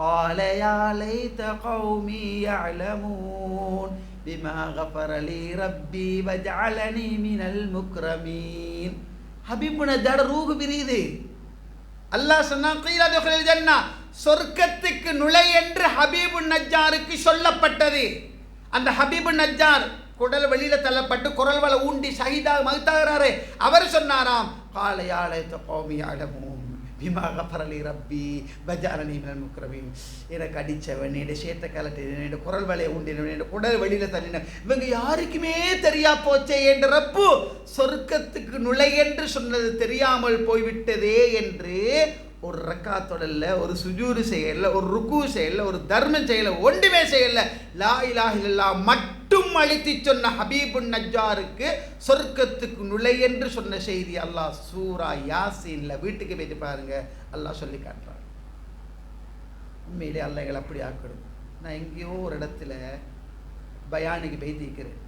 قال يا ليت قومي يعلمون بما غفر لي ربي وجعلني من المكرمين. ஹபீப் நஜ்ஜார் ரூஹு பிரியுது. அல்லாஹ் சொன்னான், قيل ادخل الجنة, சொர்க்கத்துக்கு நுழை என்று ஹபீப் நஜ்ஜாருக்கு சொல்லப்பட்டது. அந்த ஹபீப் நஜ்ஜார் குடல் வெளியில் தள்ளப்பட்டு குரல் வலை ஊண்டி ஷஹீதாக மகுத்தாகிறாரு. அவர் சொன்னாராம், காலையாலயத்த கோமி அடமும் பிமா கஃபரலி ரப்பி வஜஅலனி மினல் முக்ரமீன். எனக்கு அடித்தவன், என்னுடைய சேட்டை கலட்டினேன், என்னுடைய குரல் வலையை ஊண்டினவன், என்னுடைய குடல் வெளியில் தள்ளினேன், இவங்க யாருக்குமே தெரியா போச்சே என்ற ரப்பு சொர்க்கத்துக்கு நுழை என்று சொன்னது தெரியாமல் போய்விட்டதே என்று ஒரு ரக்காத்தொடல்ல, ஒரு சுஜூது செய்யல, ஒரு ருக்கு செய்யல, ஒரு தர்மம் செய்யல, ஒன்றுமே செய்யல, லா இலாஹ இல்லல்லாஹ் மட்டும் அழித்து சொன்ன ஹபீபுன் நஜ்ஜாருக்கு சொர்க்கத்துக்கு நுழை என்று சொன்ன செய்தி அல்லாஹ் சூரா யாசீன்ல, வீட்டுக்கு போயிட்டு பாருங்க, அல்லாஹ் சொல்லி காட்டுறாங்க. உண்மையிலே அல்லாஹ்கள் அப்படி ஆக்கணும். நான் எங்கேயோ ஒரு இடத்துல பயானுக்கு பேசிக்கிறேன்,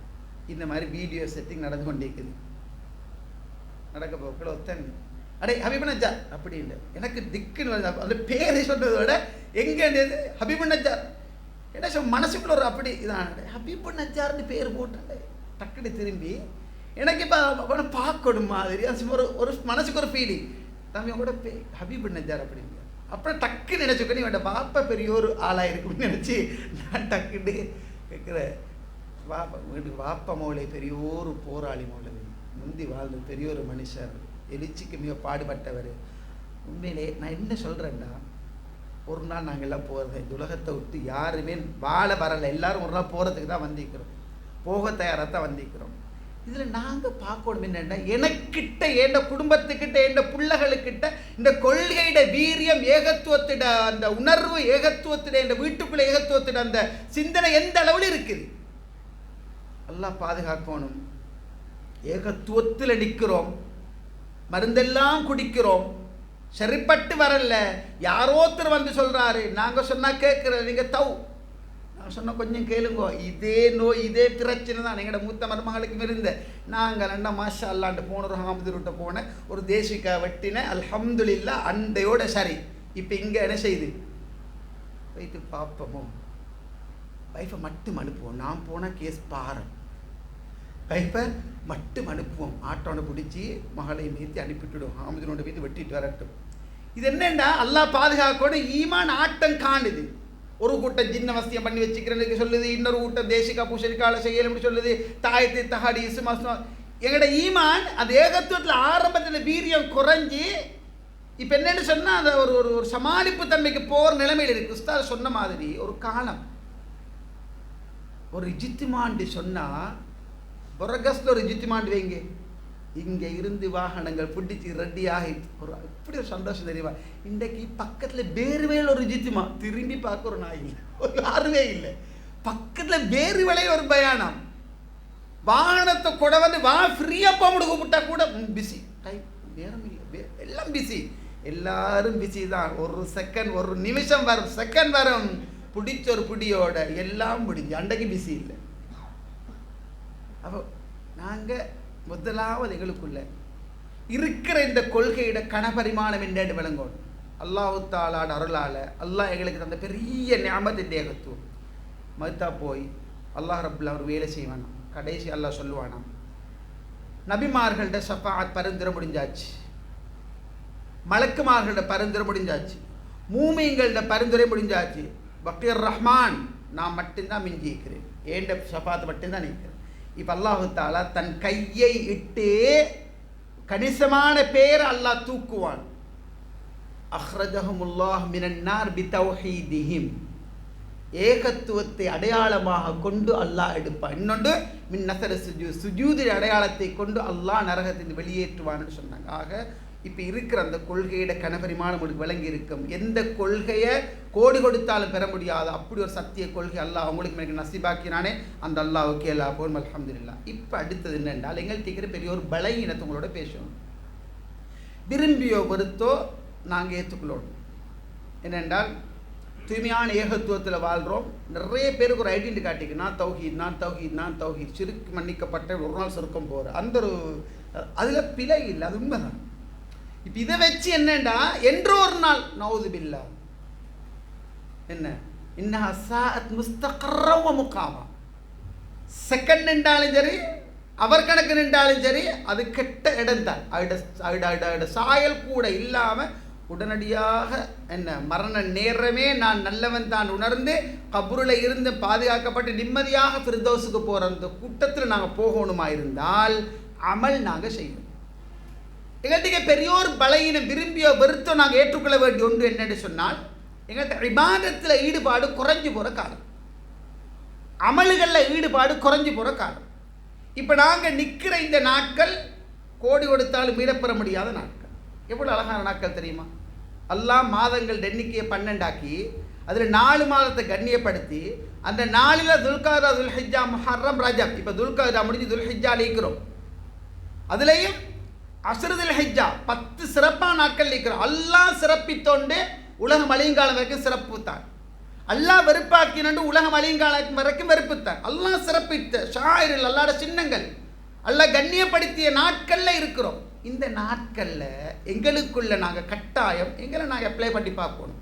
இந்த மாதிரி வீடியோ செட்டிங் நடந்து கொண்டிருக்குது. நடக்க போக்கில் ஒத்தன் அடே ஹபீப் நஜார் அப்படின்னு எனக்கு திக்குன்னு அந்த பேரை சொல்றதை விட எங்கேன்றது ஹபீப் நஜார் என்ன சொல் மனசுக்குள்ள ஒரு அப்படி இதான் ஹபீப் நஜார்னு பேர் போட்டு டக்குனு திரும்பி எனக்கு இப்போ அவனை பார்க்கணும் மாதிரி ஒரு ஒரு மனசுக்கு ஒரு ஃபீலிங் தம்பி கூட ஹபீப் நஜார் அப்படிங்க. அப்புறம் டக்குன்னு நினச்சிக்கோ நீ வேண்டாம் பாப்பா பெரிய ஒரு ஆளாக இருக்குன்னு நினச்சி நான் டக்குன்னு கேட்குறேன். வீட்டுக்கு வாப்பா மௌலை பெரிய ஒரு போராளி மௌலை, முந்தி வாழ்ந்த பெரிய ஒரு மனுஷர், எழுச்சிக்கு மிக பாடுபட்டவர். உண்மையிலே நான் என்ன சொல்கிறேன்னா, ஒரு நாள் நாங்கள் எல்லாம் போகிறது இந்த உலகத்தை விட்டு யாருமே வாழ வரலை, எல்லாரும் ஒரு நாள் போகிறதுக்கு தான் வந்திருக்கிறோம், போக தயாராக தான் வந்திருக்கிறோம். இதில் நாங்கள் பார்க்கணும் என்னென்னா, எனக்கிட்ட என் குடும்பத்துக்கிட்ட என் பிள்ளைகளுக்கிட்ட இந்த கொள்கையிட வீரியம் ஏகத்துவத்திட அந்த உணர்வு ஏகத்துவத்திட இந்த வீட்டுக்குள்ள ஏகத்துவத்திட அந்த சிந்தனை எந்த அளவில் இருக்குது எல்லாம் பாதுகாக்கணும். ஏகத்துவத்தில் நிற்கிறோம், மருந்தெல்லாம் குடிக்கிறோம், சரிப்பட்டு வரல. யாரோ ஒருத்தர் வந்து சொல்கிறாரு, நாங்கள் சொன்னால் கேட்குற நீங்கள் நாங்கள் சொன்னால் கொஞ்சம் கேளுங்கோ, இதே நோய் இதே பிரச்சனை தான் எங்களோட மூத்த மருமகளுக்கும் இருந்த. நாங்கள் ரெண்டா மாஷா அல்லாண்டு போன ஒரு ஹாமதுருட்ட போனேன், ஒரு தேசிக்கா வெட்டினேன், அல்ஹம்துலில்லா அண்டையோட சரி. இப்போ இங்கே என்ன செய்யுது வைத்து பார்ப்போமோ, வைஃபை மட்டும் அனுப்புவோம். நான் போனால் கேஸ் பாரம், வைஃபை மட்டும் அனுப்புவோம். ஆட்டோனை பிடிச்சி மகளை மீத்தி அனுப்பிட்டுடும், ஹாமதுனோட மீது வெட்டிட்டு வரட்டும். இது என்னென்னா அல்லாஹ் பாதுகாக்கணும். ஈமான் ஆட்டம் காணுது. ஒரு கூட்டம் ஜின்ன வசியம் பண்ணி வச்சுக்கிறேன்னு சொல்லுது, இன்னொரு கூட்டம் தேசிகா பூசணிக்கால செய்யலும் சொல்லுது, தாயத்து தகாடி இசுமாசம். எங்களோட ஈமான் அது ஏகத்துவத்தில் ஆரம்பத்தில் வீரியம் குறைஞ்சி இப்போ என்னென்னு சொன்னால் அந்த ஒரு ஒரு சமாளிப்பு தன்மைக்கு போகிற நிலைமையில் இருக்குது. உஸ்தாத் சொன்ன மாதிரி ஒரு காலம் ஒரு இஜித்துமாண்டு சொன்னால் பொரகஸில் ஒரு இஜித்துமாண்டு வைங்க, இங்கே இருந்து வாகனங்கள் பிடிச்சி ரெடி ஆகி ஒரு இப்படி ஒரு சந்தோஷம் தெரியுமா. இன்றைக்கு பக்கத்தில் வேறு வேலை ஒரு இஜித்துமா, திரும்பி பார்க்க ஒரு நாய் இல்லை, ஒரு யாருமே இல்லை. பக்கத்தில் வேறு வேலையை ஒரு பயானம், வாகனத்தை கூட வந்து வா ஃப்ரீயாக போக முடிக்க விட்டா கூட பிஸி, டைம் நேரம் இல்லை, எல்லாம் பிஸி, எல்லாரும் பிஸி தான். ஒரு செகண்ட் ஒரு நிமிஷம் வரும், செகண்ட் வரும், பிடிச்ச ஒரு பிடியோட எல்லாம் பிடிச்சி அன்றைக்கு பிஸி இல்லை. அப்போ நாங்கள் முதலாவது எங்களுக்குள்ள இருக்கிற இந்த கொள்கையிட கணபரிமாணம் என்னென்று விளங்கணும். அல்லாஹு தாலாட அருளால் அல்லாஹ் எங்களுக்கு தந்த பெரிய ஞாபகத்தை தேகத்துவம் மறுத்தா போய் அல்லாஹ் ரப்புல்லா ஒரு வேலை செய்வானா, கடைசி அல்லாஹ் சொல்லுவானா, நபிமார்கள்ட ஷஃபாஅத் பரிந்துரை முடிஞ்சாச்சு, மலக்குமார்கள்ட பரிந்துரை முடிஞ்சாச்சு, மூமின்கள்ட பரிந்துரை முடிஞ்சாச்சு, பக்கீர் ரஹ்மான் நான் மட்டும்தான் மிஞ்சி இருக்கிறேன், ஏண்ட ஷஃபாத் மட்டும்தான் நிற்கிறேன். இப்போ அல்லாஹு தாலா தன் கையை இட்டு கணிசமான பேர் அல்லாஹ் தூக்குவான். அஹ்ரஜஹுமுல்லாஹ் மினன்னார் பிதௌஹீதிஹிம், ஏகத்துவத்தை அடையாளமாக கொண்டு அல்லாஹ் எடுப்பான். இன்னொன்று மின் நசர சுஜூதி அடையாளத்தை கொண்டு அல்லாஹ் நரகத்தின் வெளியேற்றுவான்னு சொன்னாங்க. ஆக இப்போ இருக்கிற அந்த கொள்கையோட கனபரிமாணம் உங்களுக்கு விளங்கி இருக்கும். எந்த கொள்கையை கோடி கொடுத்தாலும் பெற முடியாது அப்படி ஒரு சத்திய கொள்கை அல்லாஹ் அவங்களுக்கு எனக்கு நசிபாக்கினானே, அந்த அல்லாஹ்வுக்கு எல்லா போரும் அல்ஹம்துலில்லாஹ். இப்போ அடுத்தது என்னென்றால், எங்கள்கிட்ட இருக்கிற பெரிய ஒரு பலகீனத்தை உங்களோட பேசணும். விரும்பியோ பொறுத்தோ நாங்கள் ஏற்றுக்கொள்ளணும். என்னென்றால் தூய்மையான ஏகத்துவத்தில் வாழ்கிறோம். நிறைய பேருக்கு ஒரு ஐடென்டி காட்டிக்கு, நான் தௌஹீத் நான் தௌஹீத் நான் தௌஹீத், சிறுக்கு மன்னிக்கப்பட்ட ஒரு நாள் சுருக்கம் போகிற அந்த ஒரு அதில் பிழை இல்லை, அது உண்மைதான். இப்போ இதை வச்சு என்னண்டா என்றோ ஒரு நாள் நவுது பில்லா என்ன இன்னஹா சாஅத் முஸ்தக்ரா வ முகாமா, செகண்ட் நின்றாலும் சரி அவர் கணக்கு நின்றாலும் சரி அது கெட்ட இடம் தான். அவட சாயல் கூட இல்லாமல் உடனடியாக என்ன மரண நேரமே நான் நல்லவன் தான் உணர்ந்து கபூரில் இருந்து பாதுகாக்கப்பட்டு நிம்மதியாக ஃபிர்தௌஸுக்கு போகிற அந்த கூட்டத்தில் நாங்கள் போகணுமா இருந்தால் அமல் நாங்கள் செய்யணும். எங்கள்கிட்ட பெரியோர் பலகீனம் விரும்பியோ வெறுத்தோ நாங்கள் ஏற்றுக்கொள்ள வேண்டிய ஒன்று என்னென்னு சொன்னால், எங்கள்கிட்ட இபாதத்தில் ஈடுபாடு குறைஞ்சி போகிற காலம், அமல்களில் ஈடுபாடு குறைஞ்சி போகிற காலம். இப்போ நாங்கள் நிற்கிற இந்த நாட்கள் கோடி கொடுத்தாலும் மீளப்பெற முடியாத நாட்கள். எவ்வளோ அழகான நாட்கள் தெரியுமா? அல்லாஹ் மாதங்கள் எண்ணிக்கையை 12 ஆக்கி அதில் 4 மாதத்தை கண்ணியப்படுத்தி அந்த 4ல் துல்காதா துல்ஹிஜ்ஜா முஹர்ரம் ரஜப், இப்போ துல்காதா முடிஞ்சு துல்ஹிஜ்ஜா இருக்கிறோம், அதுலேயும் அஸ்ருதுல் ஹிஜ்ஜா 10 சிறப்பான நாட்கள் இருக்கிறோம். அல்லாஹ் சிறப்பித்தோண்டு உலகம் அழியுங்காலம் வரைக்கும் சிறப்பு தான். அல்லாஹ் வெறுப்பாக்கினு உலகம் அழியங்காலம் வரைக்கும் வெறுப்புத்தான். அல்லாஹ் சிறப்பித்த ஷாயிரில் அல்லாட சின்னங்கள் அல்லாஹ் கண்ணியப்படுத்திய நாட்களில் இருக்கிறோம். இந்த நாட்களில் எங்களுக்குள்ள நாங்கள் கட்டாயம் எங்களை நாங்கள் அப்ளை பண்ணி பார்க்கணும்.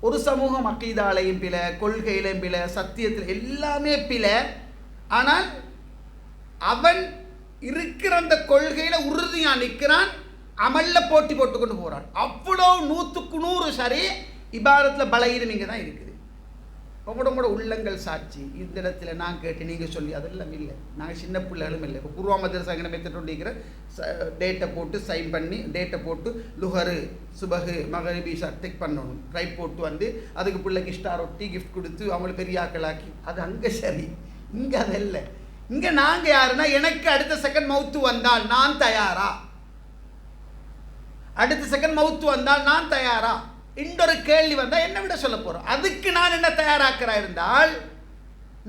ஒரு சமூகம் அக்கீதாலையும் பிழை, கொள்கையிலையும் பிழை, சத்தியத்தில் எல்லாமே பிழை. ஆனால் அவன் இருக்கிற அந்த கொள்கையில் உறுதியாக நிற்கிறான், அமலில் போட்டி போட்டுக்கொண்டு போகிறான். அவ்வளோ 100க்கு 100 சரி. இபாதத்தில் பலகீனம் இங்கே தான் இருக்குது. உங்களோட உள்ளங்கள் சாட்சி. இந்த இடத்துல நான் கேட்டு நீங்கள் சொல்லி அதெல்லாம் இல்லை. நாங்கள் சின்ன பிள்ளைகளும் இல்லை. இப்போ குர்ஆன் மதரசா எங்கே மெத்தட் டேட்டை போட்டு சைன் பண்ணி டேட்டை போட்டு லுஹரு சுபஹு மகரிபி டிக் பண்ணணும். ரைட் போட்டு வந்து அதுக்கு பிள்ளைக்கு ஸ்டார் ஒட்டி கிஃப்ட் கொடுத்து அவங்கள பெரிய ஆக்களாக்கி அது அங்கே சரி. இங்கே அதல்ல. இங்கே நாங்கள் யாருன்னா எனக்கு அடுத்த செகண்ட் மவுத்து வந்தால் நான் தயாரா, அடுத்த செகண்ட் மவுத்து வந்தால் நான் தயாரா, இன்னொரு கேள்வி வந்தால் என்ன விட சொல்ல போகிறோம். அதுக்கு நான் என்ன தயாராக்கிறா இருந்தால்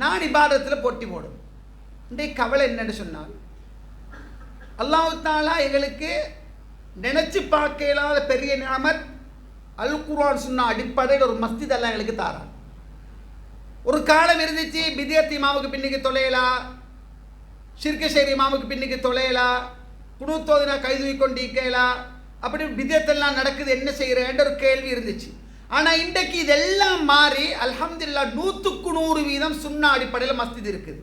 நான் இபாதத்தில் போட்டி போடும். இன்றைக்கு கவலை என்னன்னு சொன்னால் அல்லாஹ் தஆலா எங்களுக்கு நினைச்சு பார்க்க இயலாத பெரிய நிஅமத் அல் குர்ஆன் சுன்னா அடிப்படையில் ஒரு மஸ்ஜித் எல்லாம் எங்களுக்கு தாரான். ஒரு காலம் இருந்துச்சு பித்அத் இமாமுக்கு பின்னுக்கு தொலையலாம், ஷிர்க் ஷைரி இமாமுக்கு பின்னுக்கு தொலையலாம், குனூத்தோதுனா கைதுவி கொண்டிருக்கலாம், அப்படி பித்அத்தெல்லாம் நடக்குது, என்ன செய்கிறேன்ற ஒரு கேள்வி இருந்துச்சு. ஆனால் இன்றைக்கு இதெல்லாம் மாறி அல்ஹம்துலில்லாஹ் 100க்கு 100% சுன்னா அடிப்படையில் மஸ்ஜித் இருக்குது.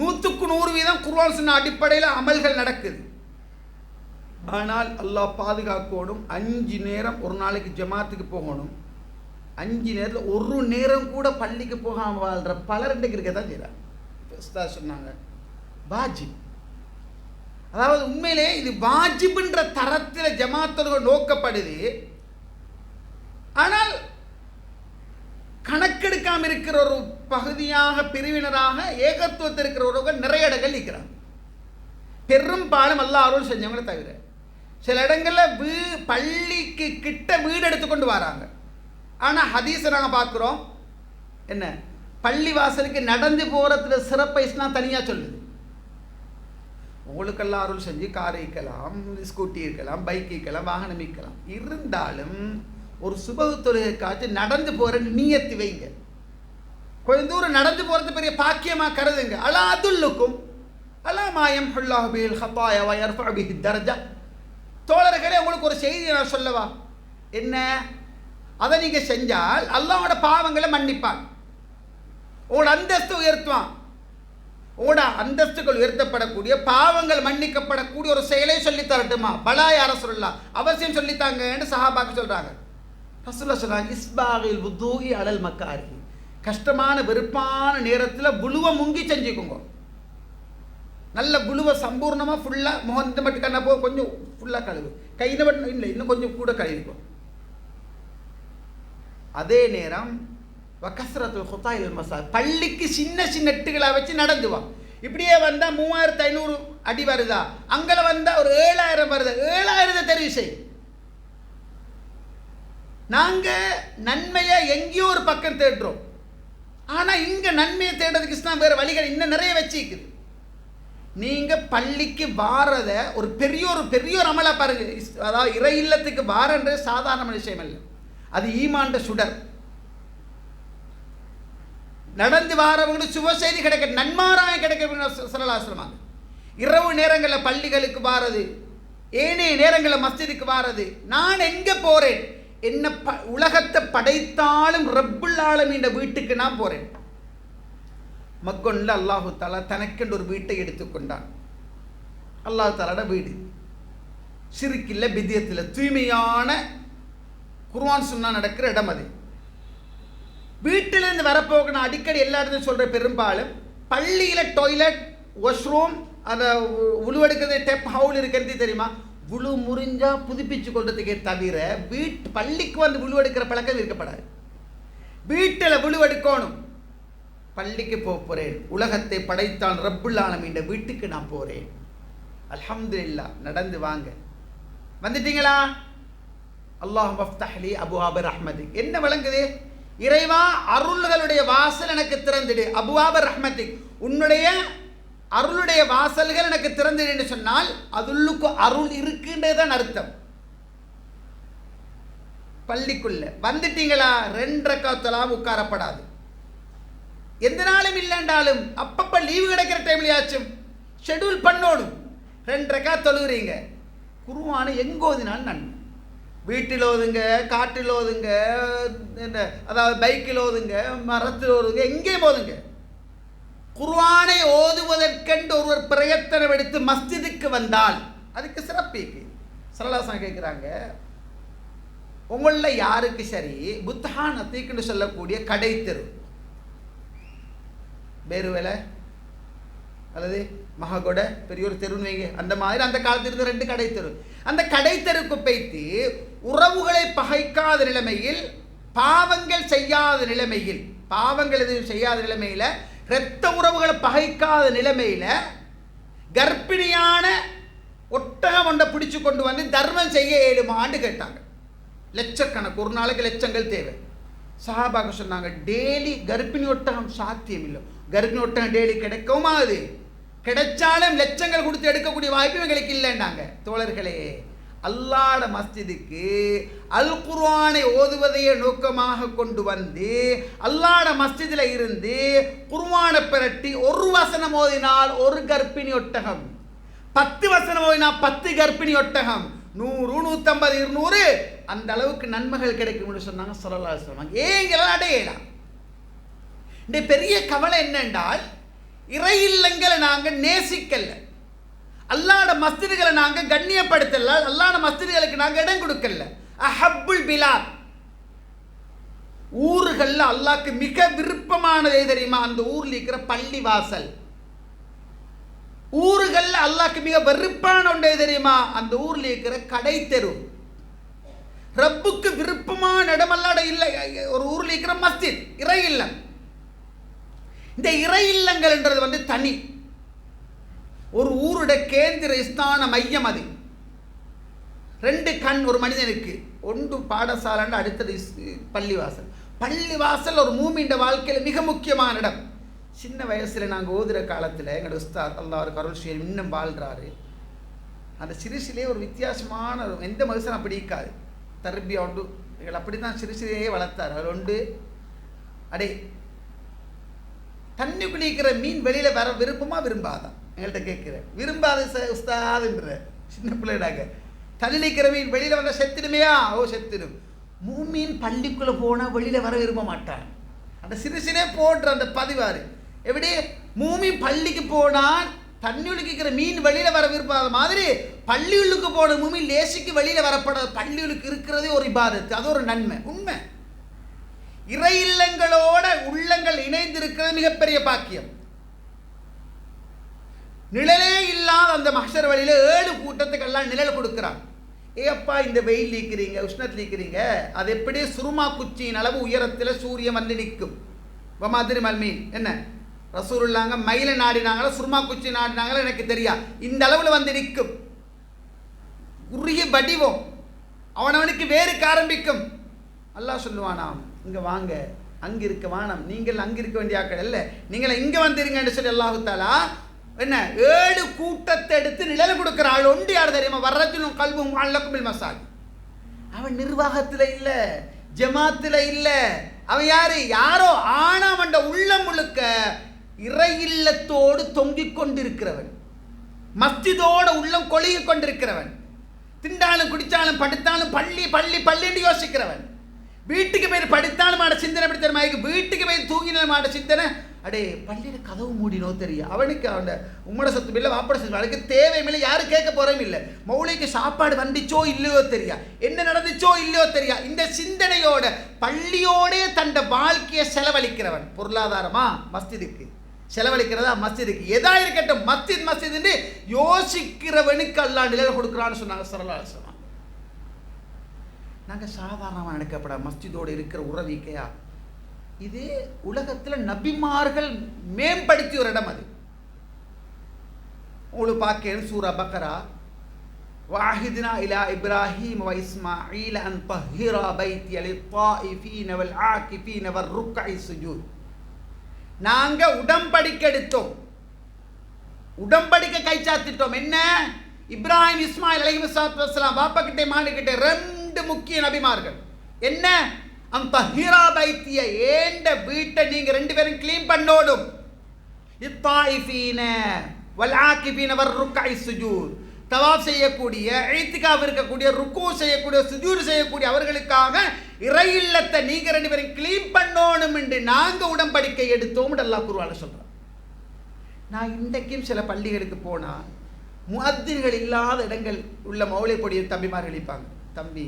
100க்கு 100% குர்ஆன் சுன்னா அடிப்படையில் அமல்கள் நடக்குது. ஆனால் அல்லாஹ் பாதுகாக்கணும். 5 நேரம் ஒரு நாளைக்கு ஜமாத்துக்கு போகணும். 5 நேரத்தில் ஒரு நேரம் கூட பள்ளிக்கு போகாமல் வாழ்கிற பலர் இன்றைக்கு இருக்க தான் செய்கிறாங்க. சொன்னாங்க வாஜிப், அதாவது உண்மையிலே இது வாஜிப்ன்ற தரத்தில் ஜமாத்தர்கள் நோக்கப்படுது. ஆனால் கணக்கெடுக்காமல் இருக்கிற ஒரு பகுதியாக பிரிவினராக ஏகத்துவத்தில் இருக்கிறவர்கள் நிறைய இடங்கள் இருக்கிறாங்க. பெரும்பாலும் அல்லாஹ் அருள் செஞ்சவங்களை தவிர சில இடங்களில் பள்ளிக்கு கிட்ட வீடு எடுத்துக்கொண்டு வராங்க. ஆனால் ஹதீஸை நாங்கள் பார்க்குறோம், என்ன பள்ளி வாசலுக்கு நடந்து போகிறதுல சிறப்பை இஸ்லாம் தனியாக சொல்லுது. உங்களுக்கெல்லாம் அருள் செஞ்சு கார் இருக்கலாம், ஸ்கூட்டி இருக்கலாம், பைக் இருக்கலாம், வாகனம் இருக்கலாம். இருந்தாலும் ஒரு சுபகு தொழுகைக்காச்சு நடந்து போகிற நியத்து வைங்க. கொஞ்சம் தூரம் நடந்து போகிறது பெரிய பாக்கியமாக கருதுங்க. அலா அதுல்லுக்கும் அலா மாயம் ஹுல்லாஹு பில் ஹதாயா வ யர்ஃபு பிஹி தர்ஜா. தோழர்களே, உங்களுக்கு ஒரு செய்தி நான் சொல்லவா? என்ன? அதை நீங்கள் செஞ்சால் அல்லாஹ்வோட பாவங்களை மன்னிப்பான், உங்களோட அந்தஸ்து உயர்த்துவான். உங்களோட அந்தஸ்துகள் உயர்த்தப்படக்கூடிய பாவங்கள் மன்னிக்கப்படக்கூடிய ஒரு செயலை சொல்லி தரட்டுமா? பலா யா ரசூலுல்லாஹ், அவசியம் சொல்லித்தாங்கன்னு சஹாபாக்கு சொல்கிறாங்க. ரசூலுல்லாஹ் சொல்கிறாங்க, இஸ்பாகில் வுதூஇ அலல் மக்காரிஹி. கஷ்டமான வெறுப்பான நேரத்தில் புழுவை முங்கி செஞ்சுக்கோங்க. நல்ல புழுவை சம்பூர்ணமாக ஃபுல்லாக முகந்த மட்டும் கண்ணா போ, கொஞ்சம் ஃபுல்லாக கழுவு, கையில் மட்டும் இல்லை, இன்னும் கொஞ்சம் கூட கழுவிக்கும். அதே நேரம் வக்கஸ்ரத்துல் ஹுதாயில் மசா, பள்ளிக்கு சின்ன சின்ன எட்டுகளை வச்சு நடந்து வா. இப்படியே வந்தால் 3500 அடி வருதா, அங்கே வந்தால் ஒரு 7000 வருதா, 7000 தெரிவு செய். நாங்கள் நன்மையை எங்கேயோ ஒரு பக்கம் தேடுறோம். ஆனால் இங்கே நன்மையை தேடுறதுக்கு இஸ்லாம் வேறு வழிகள் இன்னும் நிறைய வச்சுக்குது. நீங்கள் பள்ளிக்கு வாரத ஒரு பெரிய ஒரு அமலாக பாருங்க. அதாவது இறை இல்லத்துக்கு வாரன்ற சாதாரண விஷயம் அல்ல, அது ஈமான்ட சுடர். நடந்து வாரவங்களுக்கு சுப செய்தி கிடைக்க, நன்மாராயம் கிடைக்க சொல்லலாசலமாக. இரவு நேரங்களில் பள்ளிகளுக்கு வாரது, ஏனைய நேரங்களில் மஸ்ஜிதுக்கு வாரது. நான் எங்கே போகிறேன்? என்ன உலகத்தை படைத்தாலும் ரப்புல் ஆலமீன் வீட்டுக்கு நான் போகிறேன். மக்கொண்டு அல்லாஹு தாலா தனக்கென்று ஒரு வீட்டை எடுத்துக்கொண்டான். அல்லாஹு தாலாட வீடு சிறுக்கில்ல, பித்யத்தில் தூய்மையான குர்ஆன் சுன்னா நடக்கிற இடம் அது. வீட்டிலேருந்து வரப்போக நான் அடிக்கடி எல்லா இடத்தையும் சொல்கிற, பெரும்பாலும் பள்ளியில் டாய்லெட், வாஷ்ரூம், அதை உழுவெடுக்கிறது டெப் ஹவுல் இருக்கிறது தெரியுமா? உழு முறிஞ்சால் புதுப்பிச்சு கொள்றதுக்கே தவிர பள்ளிக்கு வந்து உழுவெடுக்கிற பழக்கம் இருக்கப்படாது. வீட்டில் உழுவெடுக்கணும். பள்ளிக்கு போகிறேன், உலகத்தை படைத்தான் ரப்புல் ஆலமீன் வீட்டுக்கு நான் போகிறேன். அல்ஹம்துலில்லாஹ். நடந்து வாங்க. வந்துட்டீங்களா? அல்லாஹ் மஃப்தஹ்லி அபுவாப ரஹ்மத்திக். என்ன விளங்குது? இறைவா, அருள்களுடைய வாசல் எனக்கு திறந்துடு. அபுவாப ரஹ்மத்திக், உன்னுடைய அருளுடைய வாசல்கள் எனக்கு திறந்துடு என்று சொன்னால் அதுள்ளுக்கு அருள் இருக்குன்றதுதான் அர்த்தம். பள்ளிக்குள்ள வந்துட்டீங்களா 2 ரக்காத் தொழாம உட்காரப்படாது. எந்த நாளும் இல்லைண்டாலும் அப்பப்போ லீவு கிடைக்கிற டைம்லையாச்சும் ஷெடியூல் பண்ணணும். 2 ரக்காத் தொழுகிறீங்க, குர்ஆனை எங்கே ஓதினாலும் நன்மை. வீட்டில் ஓதுங்க, காட்டில் ஓதுங்க, அதாவது பைக்கில் ஓதுங்க, மரத்தில் ஓதுங்க, எங்கேயும் ஓதுங்க. குர்ஆனை ஓதுவதற்கென்று ஒருவர் பிரயத்தனம் எடுத்து மஸ்ஜிதுக்கு வந்தால் அதுக்கு சிறப்பிக்கு. சரலாசனம் கேட்குறாங்க, உங்களில் யாருக்கு சரி புத்ஹான் அத்தீக்குன்னு சொல்லக்கூடிய கடை தெரு, பேருவேலை அல்லது மகாகொட பெரிய ஒரு தெருன்னு வைங்க, அந்த மாதிரி அந்த காலத்தில் இருந்த 2 கடை தெரு. அந்த கடை தெருக்கு வைத்து உறவுகளை பகைக்காத நிலைமையில், பாவங்கள் செய்யாத நிலைமையில், பாவங்கள் எதுவும் செய்யாத நிலைமையில், இரத்த உறவுகளை பகைக்காத நிலைமையில் கர்ப்பிணியான ஒட்டகம் ஒன்றை பிடிச்சு கொண்டு வந்து தர்மம் செய்ய 7 ஆண்டு கேட்டாங்க. லட்சக்கணக்கு, ஒரு நாளைக்கு லட்சங்கள் தேவை. சஹாபாக சொன்னாங்க, டெய்லி கர்ப்பிணி ஒட்டகம் சாத்தியம் இல்லை. கர்ப்பிணி ஒட்டகம் டெய்லி கிடைக்கவும் ஆகுது, கிடைச்சாலும் லட்சங்கள் கொடுத்து எடுக்கக்கூடிய வாய்ப்பு எங்களுக்கு இல்லைன்னாங்க. தோழர்களே, அல்லாஹ்வுடைய மஸ்ஜிதுக்கு அல் குர்ஆனை ஓதுவதையே நோக்கமாக கொண்டு வந்து அல்லாஹ்வுடைய மஸ்ஜிதில் இருந்து குர்ஆனை பிரட்டி ஒரு வசனம் ஓதினால் ஒரு கர்ப்பிணி ஒட்டகம், 10 வசனம் ஓதினால் 10 கர்ப்பிணி ஒட்டகம், 100 150 200 அந்த அளவுக்கு நன்மைகள் கிடைக்கும்னு சொன்னாங்க ஸல்லல்லாஹு அலைஹி வஸல்லம். ஏங்கெல்லாம் அடையலாம். இந்த பெரிய கவலை என்னென்றால், இறை இல்லங்களை நாங்கள் நேசிக்கல, அல்லாஹ்வுடைய மஸ்ஜிதுகளை நாங்கள் கண்ணியப்படுத்தல, அல்லாஹ்வுடைய மஸ்ஜிதுகளுக்கு நாங்கள் இடம் கொடுக்கல. அஹப்புல் பிலாத், ஊர்களில் அல்லாஹ்க்கு மிக விருப்பமானது தெரியுமா? அந்த ஊரில் இருக்கிற பள்ளி வாசல். ஊர்களில் அல்லாஹ்க்கு மிக வெறுப்பான ஒன்றே தெரியுமா? அந்த ஊரில் இருக்கிற கடை தெரு. ரப்புக்கு விருப்பமான இடமல்லாட இல்லை ஒரு ஊரில் இருக்கிற மஸ்ஜித், இறை இல்லம். இந்த இறை இல்லங்கள் என்றது தனி ஒரு ஊருடைய கேந்திர ஸ்தான மையம். அது 2 கண் ஒரு மனிதனுக்கு, ஒன்று பாடசாலை, அடுத்தது பள்ளிவாசல். பள்ளிவாசல் ஒரு மூமின்ற வாழ்க்கையில் மிக முக்கியமான இடம். சின்ன வயசில் நாங்கள் ஓதுகிற காலத்தில் எங்களோட உஸ்தாத் அல்லாஹ் அருள் செய்ய இன்னும் வாழ்கிறாரு. அந்த சிறுசிலே ஒரு வித்தியாசமான எந்த மனுஷன் அப்படி இருக்காது, தர்பியா உண்டு. எங்களை அப்படி தான் சிறுசிலேயே வளர்த்தார். அவர் உண்டு, அடே தண்ணி குளிக்கிற மீன் வெளியில் வர விருப்பமா விரும்பாதான் எங்கள்கிட்ட கேட்குறேன். விரும்பாது உஸ்தாதுன்ற சின்ன பிள்ளைடாங்க. தண்ணி நிற்கிற மீன் வெளியில் வந்தால் செத்துடுமையா? ஓ செத்துடும். மூமீன் பள்ளிக்குள்ளே போனால் வெளியில் வர விரும்ப மாட்டான். அந்த சிறுசிலே போடுற அந்த பதிவாரு எப்படி மூமீன் பள்ளிக்கு போனால் தண்ணி உழுக்கிற மீன் வெளியில் வர விரும்பாத மாதிரி பள்ளியுள்ளுக்கு போன மூமீன் லேசிக்கு வெளியில் வரப்படாது. பள்ளியுள்ளுக்கு இருக்கிறதே ஒரு இபாதத்து, அது ஒரு நன்மை, உண்மை. இறை இல்லங்களோட உள்ளங்கள் இணைந்திருக்கிறது மிகப்பெரிய பாக்கியம். நிழலே இல்லாத அந்த மஹ்ஷர் வழியில 7 கூட்டத்துக்கெல்லாம் நிழல் கொடுக்கிறான். ஏப்பா இந்த வெயில் இருக்கிறீங்க, உஷ்ணத்தில் இருக்கிறீங்க, அது எப்படி சுருமா குச்சியின் அளவு உயரத்தில் சூரியன் வந்து நிற்கும். மாதிரி மல்மீன் என்ன ரசூலுல்லாங்க மயில நாடினாங்களா சுருமா குச்சி நாடினாங்களா எனக்கு தெரியா, இந்த அளவில் வந்து நிற்கும். உரிய வடிவம் அவனவனுக்கு வேறுக்கு ஆரம்பிக்கும். அல்லாஹ் சொல்லுவானாம், இங்கே வாங்க, அங்கே இருக்க வானம், நீங்கள் அங்கே இருக்க வேண்டிய ஆக்கள் இல்லை, நீங்கள் இங்கே வந்துருங்கன்னு சொல்லி அல்லாஹு தாலா என்ன 7 கூட்டத்தை எடுத்து நிழல் கொடுக்குற ஆள் ஒன்று யார் தெரியுமா? வர்றதும் கல்வும் அல்லக்குமில் மசாஜ். அவன் நிர்வாகத்தில் இல்லை, ஜமாத்தில் இல்லை, அவன் யாரு? யாரோ ஆனா அவன் உள்ளம் முழுக்க இறை இல்லத்தோடு தொங்கிக் கொண்டிருக்கிறவன், மஸ்ஜிதோட உள்ளம் கொழுகி கொண்டிருக்கிறவன், திண்டாலும் குடித்தாலும் படுத்தாலும் பள்ளி பள்ளி பள்ளின்னு யோசிக்கிறவன், வீட்டுக்கு போய் படித்தாலும் மாட சிந்தனை எப்படி தெரியுமா? வீட்டுக்கு போய் தூங்கின மாட சிந்தனை, அடே பள்ளியில் கதவு மூடினோ தெரியும். அவனுக்கு அவன் உம்மோட சொத்து இல்லை, வாப்பட சொத்து, அவனுக்கு தேவையில்லை, யாரும் கேட்க போறதும் இல்லை. மௌலிக்கு சாப்பாடு வந்துச்சோ இல்லையோ தெரியா, என்ன நடந்துச்சோ இல்லையோ தெரியா. இந்த சிந்தனையோட பள்ளியோட தன் வாழ்க்கையை செலவழிக்கிறவன். பொருளாதாரமா மஸ்ஜிதுக்கு செலவழிக்கிறதா மஸ்ஜிதுக்கு, எதா இருக்கட்டும் மஸ்ஜித் மஸ்ஜித் என்று யோசிக்கிறவனுக்கு அல்லாஹ் நிழல் கொடுக்குறான்னு சொன்னாங்க ஸல்லல்லாஹு அலைஹி வஸல்லம். நாங்கள் சாதாரணமாக நினைக்கப்பட மஸ்ஜிதோடு இருக்கிற உறவிக்கையா, இது உலகத்தில் நபிமார்கள் மேம்படுத்திய ஒரு இடம். அது உங்களுக்கு பார்க்க சூரா பக்கரா, வாஹித்னா இலா இப்ராஹீம் வ இஸ்மாஈல் அன் தஹிரா பைத்திய லித்தாயிஃபீன வல் ஆகிஃபீன வர் ருக்இ சுஜூத். நாங்க உடன்படிக்கை எடுத்தோம், உடன்படிக்கை கைச்சாத்திட்டோம். என்ன? இப்ராஹிம் இஸ்மாயில் அலைஹிஸ்ஸலாத்து வஸ்ஸலாம் பாப்பா கிட்டே மாடு கிட்டே 2 முக்கிய நபிமார்கள். என்ன? அந்த ஹீரா பைத்திய ஏண்ட வீட்டை நீங்க 2 பேரும் க்ளீன் பண்ணோடும். இத்தாயிஃபீன வல்ஆகிபீன வர்ருக்கை சுஜூத், தவாப் செய்யக்கூடிய, இத்திகாஃப் இருக்கக்கூடிய, ருக்கு செய்யக்கூடிய, சுஜூத் செய்யக்கூடிய அவர்களுக்காக இறை இல்லத்தை நீங்க 2 பேரும் க்ளீன் பண்ணணும் என்று நாங்க உடன்படிக்கை எடுத்தோம். அல்லாஹ் குர்ஆன்ல சொல்றான். நான் இன்றைக்கும் சில பள்ளிகளுக்கு போனா முஅத்தின்கள் இல்லாத இடங்கள் உள்ள மௌலை பொடிய தம்பிமார்கள் இருப்பாங்க. தம்பி,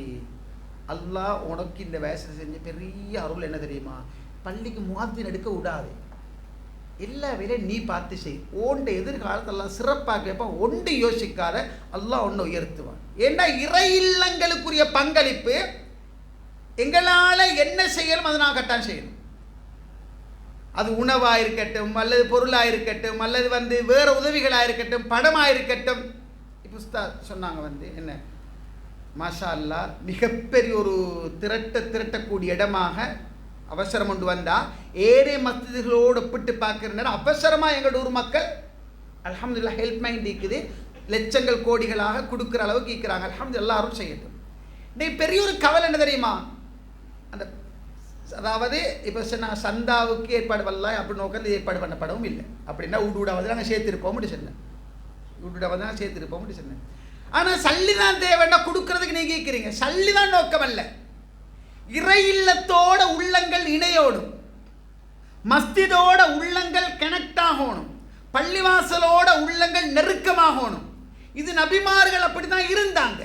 அல்லாஹ் உனக்கு இந்த வயசில் செஞ்ச பெரிய அருள் என்ன தெரியுமா? பள்ளிக்கு முஅத்தின் எடுக்க விடாது, எல்லா வேலையும் நீ பார்த்து செய். ஓண்ட எதிர்காலத்தெல்லாம் சிறப்பாக கேட்பான். ஒன்று யோசிக்காத, அல்லாஹ் ஒன்று உயர்த்துவான். ஏன்னா இறை இல்லங்களுக்குரிய பங்களிப்பு எங்களால் என்ன செய்யணும் அதை நான் கட்டாயம் செய்யணும். அது உணவாக இருக்கட்டும், அல்லது பொருளாக இருக்கட்டும், அல்லது வேறு உதவிகளாக இருக்கட்டும், படமாக இருக்கட்டும். இப்போ உஸ்தாத் சொன்னாங்க என்ன, மாஷா அல்லாஹ் மிகப்பெரிய ஒரு திரட்டக்கூடிய இடமாக அவசரம் கொண்டு வந்தால் ஏழை மஸ்ஜிதுகளோடு ஒப்பிட்டு பார்க்குற நேரம் அவசரமாக எங்களோட ஊர் மக்கள் அல்ஹம்துலில்லாஹ் ஹெல்ப் மைண்ட் இருக்குது, லட்சங்கள் கோடிகளாக கொடுக்குற அளவுக்கு இருக்கிறாங்க. அல்ஹம்துலில்லாஹ் எல்லாரும் செய்யட்டும். இன்னைக்கு பெரிய ஒரு கவலை என்ன தெரியுமா? அந்த அதாவது இப்போ சொன்ன சந்தாவுக்கு ஏற்பாடு பண்ணலாம் அப்படி நோக்கம் ஏற்பாடு பண்ணப்படவும் இல்லை. அப்படின்னா ஊடாவது நாங்கள் சேர்த்துருப்போம் அப்படி சொன்னேன், ஊடாவது நாங்கள் சேர்த்துருப்போம் அப்படி சொன்னேன். ஆனால் சல்லி தான் தேவைன்னா கொடுக்கறதுக்கு நீங்கள் கேட்குறீங்க. சல்லி தான் நோக்கம் அல்ல. இறை இல்லத்தோட உள்ளங்கள் இணையோடும், மஸ்ஜிதோட உள்ளங்கள் கனெக்ட் ஆகணும், பள்ளிவாசலோட உள்ளங்கள் நெருக்கமாகணும். இது நபிமார்கள் அப்படி தான் இருந்தாங்க.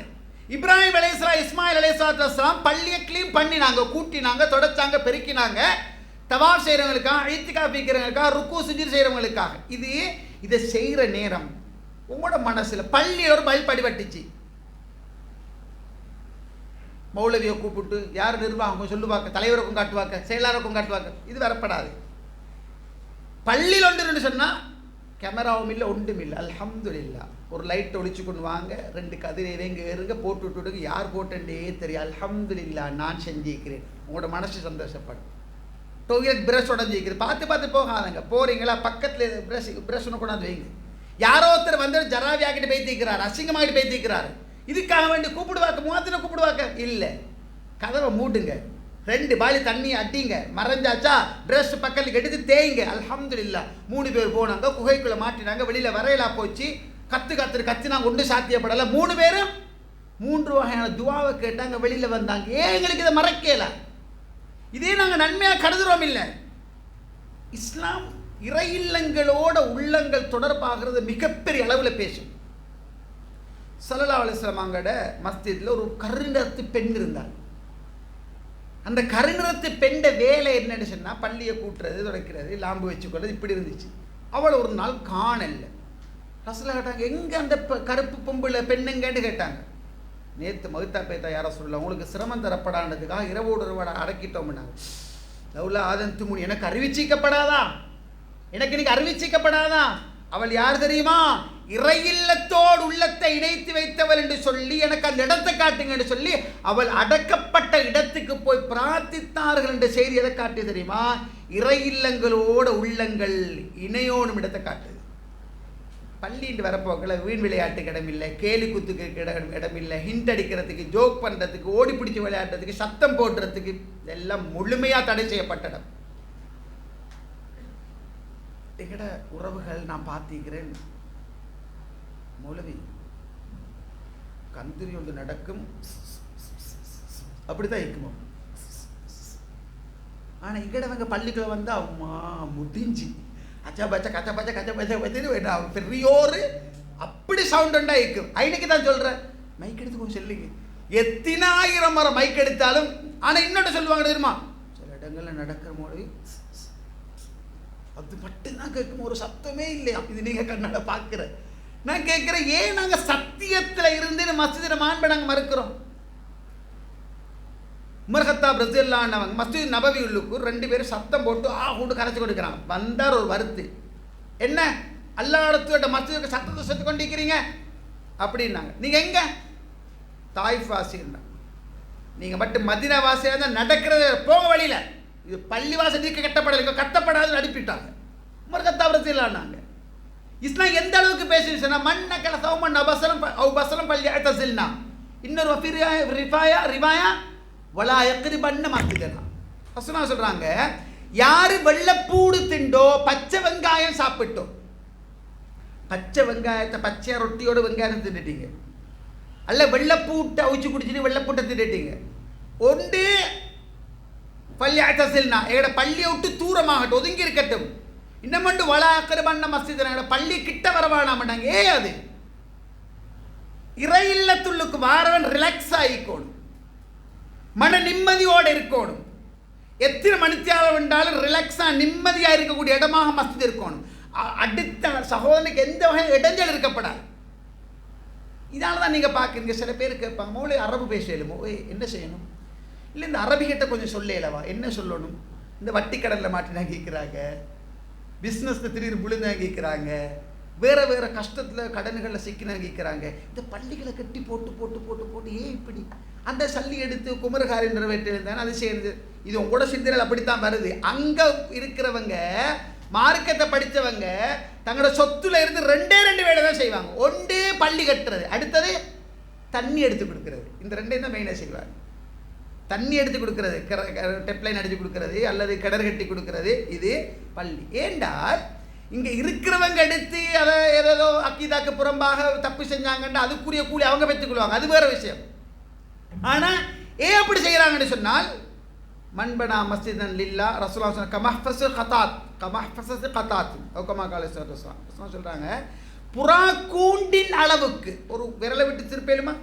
இப்ராஹிம் அலைஹிஸ்ஸலாம், இஸ்மாயில் அலைஹிஸ்ஸலாம் பள்ளியை க்ளீன் பண்ணினாங்க, கூட்டினாங்க, தொடச்சாங்க, பெருக்கினாங்க. தவாஃப் செய்கிறவங்களுக்காக, இத்திகாஃப் வைக்கிறவங்களுக்காக, ருக்கு சுஜூத் செய்கிறவங்களுக்காக. இதை செய்கிற நேரம் உங்களோட மனசில் பள்ளியில் ஒரு பல்படி வட்டிச்சு. மௌலவியை கூப்பிட்டு யார் நிர்வாகம் சொல்லுவாங்க, தலைவருக்கும் காட்டுவாங்க, செயலாளருக்கும் காட்டுவாங்க. இது வரப்படாது. பள்ளியில் ஒன்று சொன்னால் கேமராவும் இல்லை, ஒன்றும் இல்லை. அல்ஹம்துலில்லாஹ் ஒரு லைட் ஒழிச்சு கொண்டு வாங்க, 2 கதிரை இறங்க ஏறுங்க, போட்டு விட்டுடுங்க. யார் போட்டே தெரியும். அல்ஹம்துலில்லாஹ் நான் செஞ்சிருக்கிறேன். உங்களோட மனசு சந்தோஷப்படும். டோய்லெட் பிரஷ் உடஞ்சிருக்குது, பார்த்து போகாதங்க. போகிறீங்களா, பக்கத்தில் பிரஷ் ஒன்று கொண்டாந்து வைங்க. யாரோ ஒருத்தர் வந்து ஜராவி ஆக்கிட்டு பேத்திக்கிறார், அசிங்கமாகிட்டு பேத்திக்கிறார். இதுக்காக வேண்டி கூப்பிடுவாக்க, முகத்தின கூப்பிடுவாக்க இல்லை. கதவை மூடுங்க, 2 பாலி தண்ணி அட்டிங்க, மறைஞ்சாச்சா ட்ரெஸ் பக்கத்துக்கு எடுத்து தேய்ங்க. அல்ஹம்துலில்லாஹ் 3 பேர் போனாங்க, குகைக்குள்ளே மாட்டினாங்க, வெளியில் வரையலா போச்சு. கத்துனாங்க, ஒன்று சாத்தியப்படலை. 3 பேரும் 3 வகையான துவாவை கேட்டாங்க, வெளியில் வந்தாங்க. ஏன் எங்களுக்கு இதை மறைக்கல? இதே நாங்கள் நன்மையாக கருதுறோம் இல்லை. இஸ்லாம் இறை இல்லங்களோட உள்ளங்கள் தொடர்பாகிறது மிகப்பெரிய அளவில் பேசும். ஸல்லல்லாஹு அலைஹி வஸல்லம் அங்கட மஸ்ஜிதில் ஒரு கருநிறத்து பெண் இருந்தாள். அந்த கருநிறத்து பெண்ட வேலை என்னன்னு சொன்னால் பள்ளியை கூட்டுறது, துடைக்கிறது, லாம்பு வச்சுக்கொள்றது, இப்படி இருந்துச்சு. அவளை ஒரு நாள் காணல. ரசூலுல்லாஹ் கேட்டாங்க, எங்கே அந்த கருப்பு பொம்பளை பெண்ணுங்கன்னு கேட்டாங்க. நேற்று மகுத்தா பேத்தா யாரை சொல்லலாம், உங்களுக்கு சிரமம் தரப்படானதுக்காக இரவோடு இரவோட அடக்கிட்டோம்னாங்க. லவ்லா ஆதன் துமுனி, எனக்கு அறிவிச்சிக்கப்படாதா, எனக்கு இன்னைக்கு அறிவிச்சிக்கப்படாதா? அவள் யார் தெரியுமா? இறை இல்லத்தோடு உள்ளத்தை இணைத்து வைத்தவள் என்று சொல்லி எனக்கு அந்த இடத்தை காட்டுங்க என்று சொல்லி அவள் அடக்கப்பட்ட இடத்துக்கு போய் பிரார்த்தித்தார்கள் என்ற செய்தி எதை காட்டு தெரியுமா? இறை இல்லங்களோட உள்ளங்கள் இணையோனும் இடத்தை காட்டுது. பள்ளிட்டு வரப்போக்கில் வீண் விளையாட்டுக்கு இடமில்லை, கேலி குத்துக்கு இடமில்லை, ஹிண்ட் அடிக்கிறதுக்கு, ஜோக் பண்ணுறதுக்கு, ஓடி பிடிச்சி விளையாடுறதுக்கு, சத்தம் போடுறதுக்கு இதெல்லாம் முழுமையாக தடை செய்யப்பட்ட இடம். எங்கட உறவுகள் நான் பார்த்திக்கிறேன், மௌலவி கந்திரி ஒன்று நடக்கும் அப்படித்தான் இருக்குமோ. ஆனால் இங்கடவங்க பள்ளிக்குள்ள வந்து அம்மா முடிஞ்சு அச்சா பச்சா கச்சா பச்சா கச்சா பச்சா பச்சன்னு வேண்டாம், பெரியோரு அப்படி சவுண்டா இருக்கும். ஐநக்கு தான் சொல்கிறேன், மைக் எடுத்து கொஞ்சம் சொல்லுங்க. எத்தனை ஆயிரம் மரம் மைக் எடுத்தாலும். ஆனால் இன்னொன்று சொல்லுவாங்க தெரியுமா, சில இடங்களில் நடக்கிற மௌலவி அது மட்டும்தான் கேட்கும், ஒரு சத்தமே இல்லையா. இது நீங்கள் கண்ணாட பார்க்குற. நான் கேட்குறேன், ஏன் நாங்கள் சத்தியத்தில் இருந்து மஸ்ஜிதில் மாண்பை நாங்கள் மறுக்கிறோம்? உமர் கத்தாப் ரலியல்லாஹு அன்ஹு மஸ்ஜித் நபவி உள்ளுக்கு 2 பேரும் சத்தம் போட்டு கூட்டு கரைச்சி கொடுக்குறாங்க. வந்தார் ஒரு வருத்து, என்ன அல்லாஹ்வுடைய மஸ்ஜிதுக்கு சத்தத்தை செத்து கொண்டிருக்கிறீங்க அப்படின்னாங்க. நீங்கள் எங்கே? தாயிஃப் வாசின்னா, நீங்கள் மட்டும் மதீனா வாசியாக இருந்தால் நடக்கிறது போக வழியில். இது பள்ளிவாசல் நீக்க கட்டப்படலை, கட்டப்படாதுன்னு அனுப்பிட்டாங்க. உமர் கத்தாப் ரலியல்லாஹு அன்ஹு இஸ்லாம் எந்த அளவுக்கு பேசிடுச்சுன்னா, மன்னக்கல சௌமன் அபசலம் பள்ளி அத்தசில்னா. இன்னொரு ரிவாயா வலா யக்ரிபன்ன மஸ்ஜிதனா. ரசூலுல்லாஹ் சொல்றாங்க, யாரு வெள்ளப்பூடு திண்டோ, பச்சை வெங்காயம் சாப்பிட்டோ, பச்சை வெங்காயத்தை பச்சை ரொட்டியோட வெங்காயம் தின்னுட்டீங்க, அல்ல வெள்ளப்பூட்டை அவிச்சு குடிச்சிட்டு வெள்ளப்பூட்டை தின்னுட்டீங்க, ஒன்று பள்ளியாத்தசில்னா எங்களோட பள்ளியை விட்டு தூரமாகட்டும், ஒதுங்கி இருக்கட்டும். இன்னமண்டு வலா யக்ரிபன்ன மஸ்ஜிதனா, எங்களோட பள்ளி கிட்ட வரவானாமட்டாங்க. அது இறை இல்லத்துள்ளுக்கு வாரவன் ரிலாக்ஸ் ஆகிக்கணும், மன நிம்மதியோடு இருக்கணும். எத்தனை மணித்தியாலம் என்றாலும் ரிலாக்ஸாக நிம்மதியாக இருக்கக்கூடிய இடமாக மஸ்ஜித் இருக்கணும். அடுத்த சகோதரனுக்கு எந்த வகையில் இடைஞ்சல் இருக்கப்படாது. இதனால தான் நீங்கள் பார்க்குறீங்க, சில பேர் கேட்பாங்க, மோளே அரபு பேசலுமோ, என்ன செய்யணும், இல்லை இந்த அரபிகிட்ட கொஞ்சம் சொல்லலவா, என்ன சொல்லணும், இந்த வட்டி கடலில் மாட்டினா கேட்குறாங்க, பிஸ்னஸில் திடீர்னு விழுந்தா கேட்குறாங்க, வேறு வேறு கஷ்டத்தில் கடன்களில் சிக்கினா கேட்குறாங்க. இந்த பள்ளிகளை கட்டி போட்டு போட்டு போட்டு போட்டு ஏன் இப்படி அந்த சல்லி எடுத்து குமரகாரி நிறைவேற்றிருந்தானே அது சேர்ந்து இது உங்களோட சிந்தனைகள் அப்படித்தான் வருது. அங்கே இருக்கிறவங்க மார்க்கத்தை படித்தவங்க தங்களோட சொத்துல இருந்து ரெண்டு வேலை தான் செய்வாங்க. ஒன்று பள்ளி கட்டுறது, அடுத்தது தண்ணி எடுத்து கொடுக்கறது. இந்த ரெண்டையும் தான் மெயினாக செய்வாங்க. தண்ணி எடுத்து கொடுக்கறது, டெப்லைன் அடித்து கொடுக்கறது அல்லது கிணறு கட்டி கொடுக்கறது, இது பள்ளி. ஏண்டால் இங்கே இருக்கிறவங்க எடுத்து அதை ஏதோ அக்கீதாக்கு புறம்பாக தப்பு செஞ்சாங்கன்னு அதுக்குரிய கூலி அவங்க பெற்றுக்கொள்வாங்க, அது வேறு விஷயம். ஆனால் ஏன் அப்படி செய்கிறாங்கன்னு சொன்னால், மண்பனா மஸ்ஜிதன் லில்லா ரசூலுல்லாஹ் சொன்ன கமஹ்ஃபஸு கதாத் கமஹ்ஃபஸு கதாத் கமா காலே ரசூலுல்லாஹ் சொல்கிறாங்க, புறா கூண்டின் அளவுக்கு ஒரு விரலை விட்டு திருப்பேலுமா,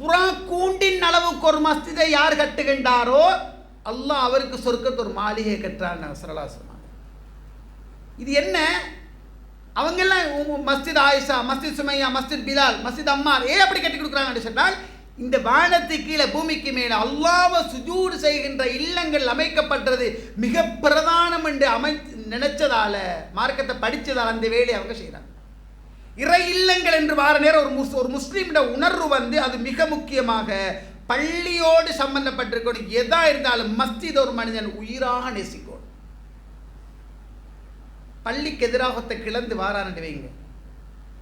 புறா கூண்டின் அளவுக்கு ஒரு மஸ்ஜிதை யார் கட்டுகின்றாரோ அல்லாஹ் அவருக்கு சொர்க்கத்து ஒரு மாளிகை கட்டுறான்னு ரசூலுல்லாஹ் சொன்னாங்க. இது என்ன, அவங்கெல்லாம் மஸ்ஜித் ஆயிஷா, மஸ்ஜித் சுமையா, மஸ்ஜித் பிலால், மஸ்ஜித் அம்மார் ஏன் அப்படி கட்டி கொடுக்குறாங்கன்னு சொன்னால், இந்த வானத்துக்கு கீழே பூமிக்கு மேலே அல்லாஹ்வை சுஜூத் செய்கின்ற இல்லங்கள் அமைக்கப்பட்டது மிக பிரதானம் என்று நினைச்சதால, மார்க்கத்தை படித்ததால் அந்த வேலையை அவங்க செய்கிறாங்க. இறை இல்லங்கள் என்று வார நேரம் ஒரு முஸ்லீமோட உணர்வு வந்து அது மிக முக்கியமாக பள்ளியோடு சம்பந்தப்பட்டிருக்கணும். எதா இருந்தாலும் மஸ்ஜித் ஒரு மனிதன் உயிராக நேசிக்கணும். பள்ளிக்கு எதிராகத்தை கிளந்து வாரான்னு வைங்க,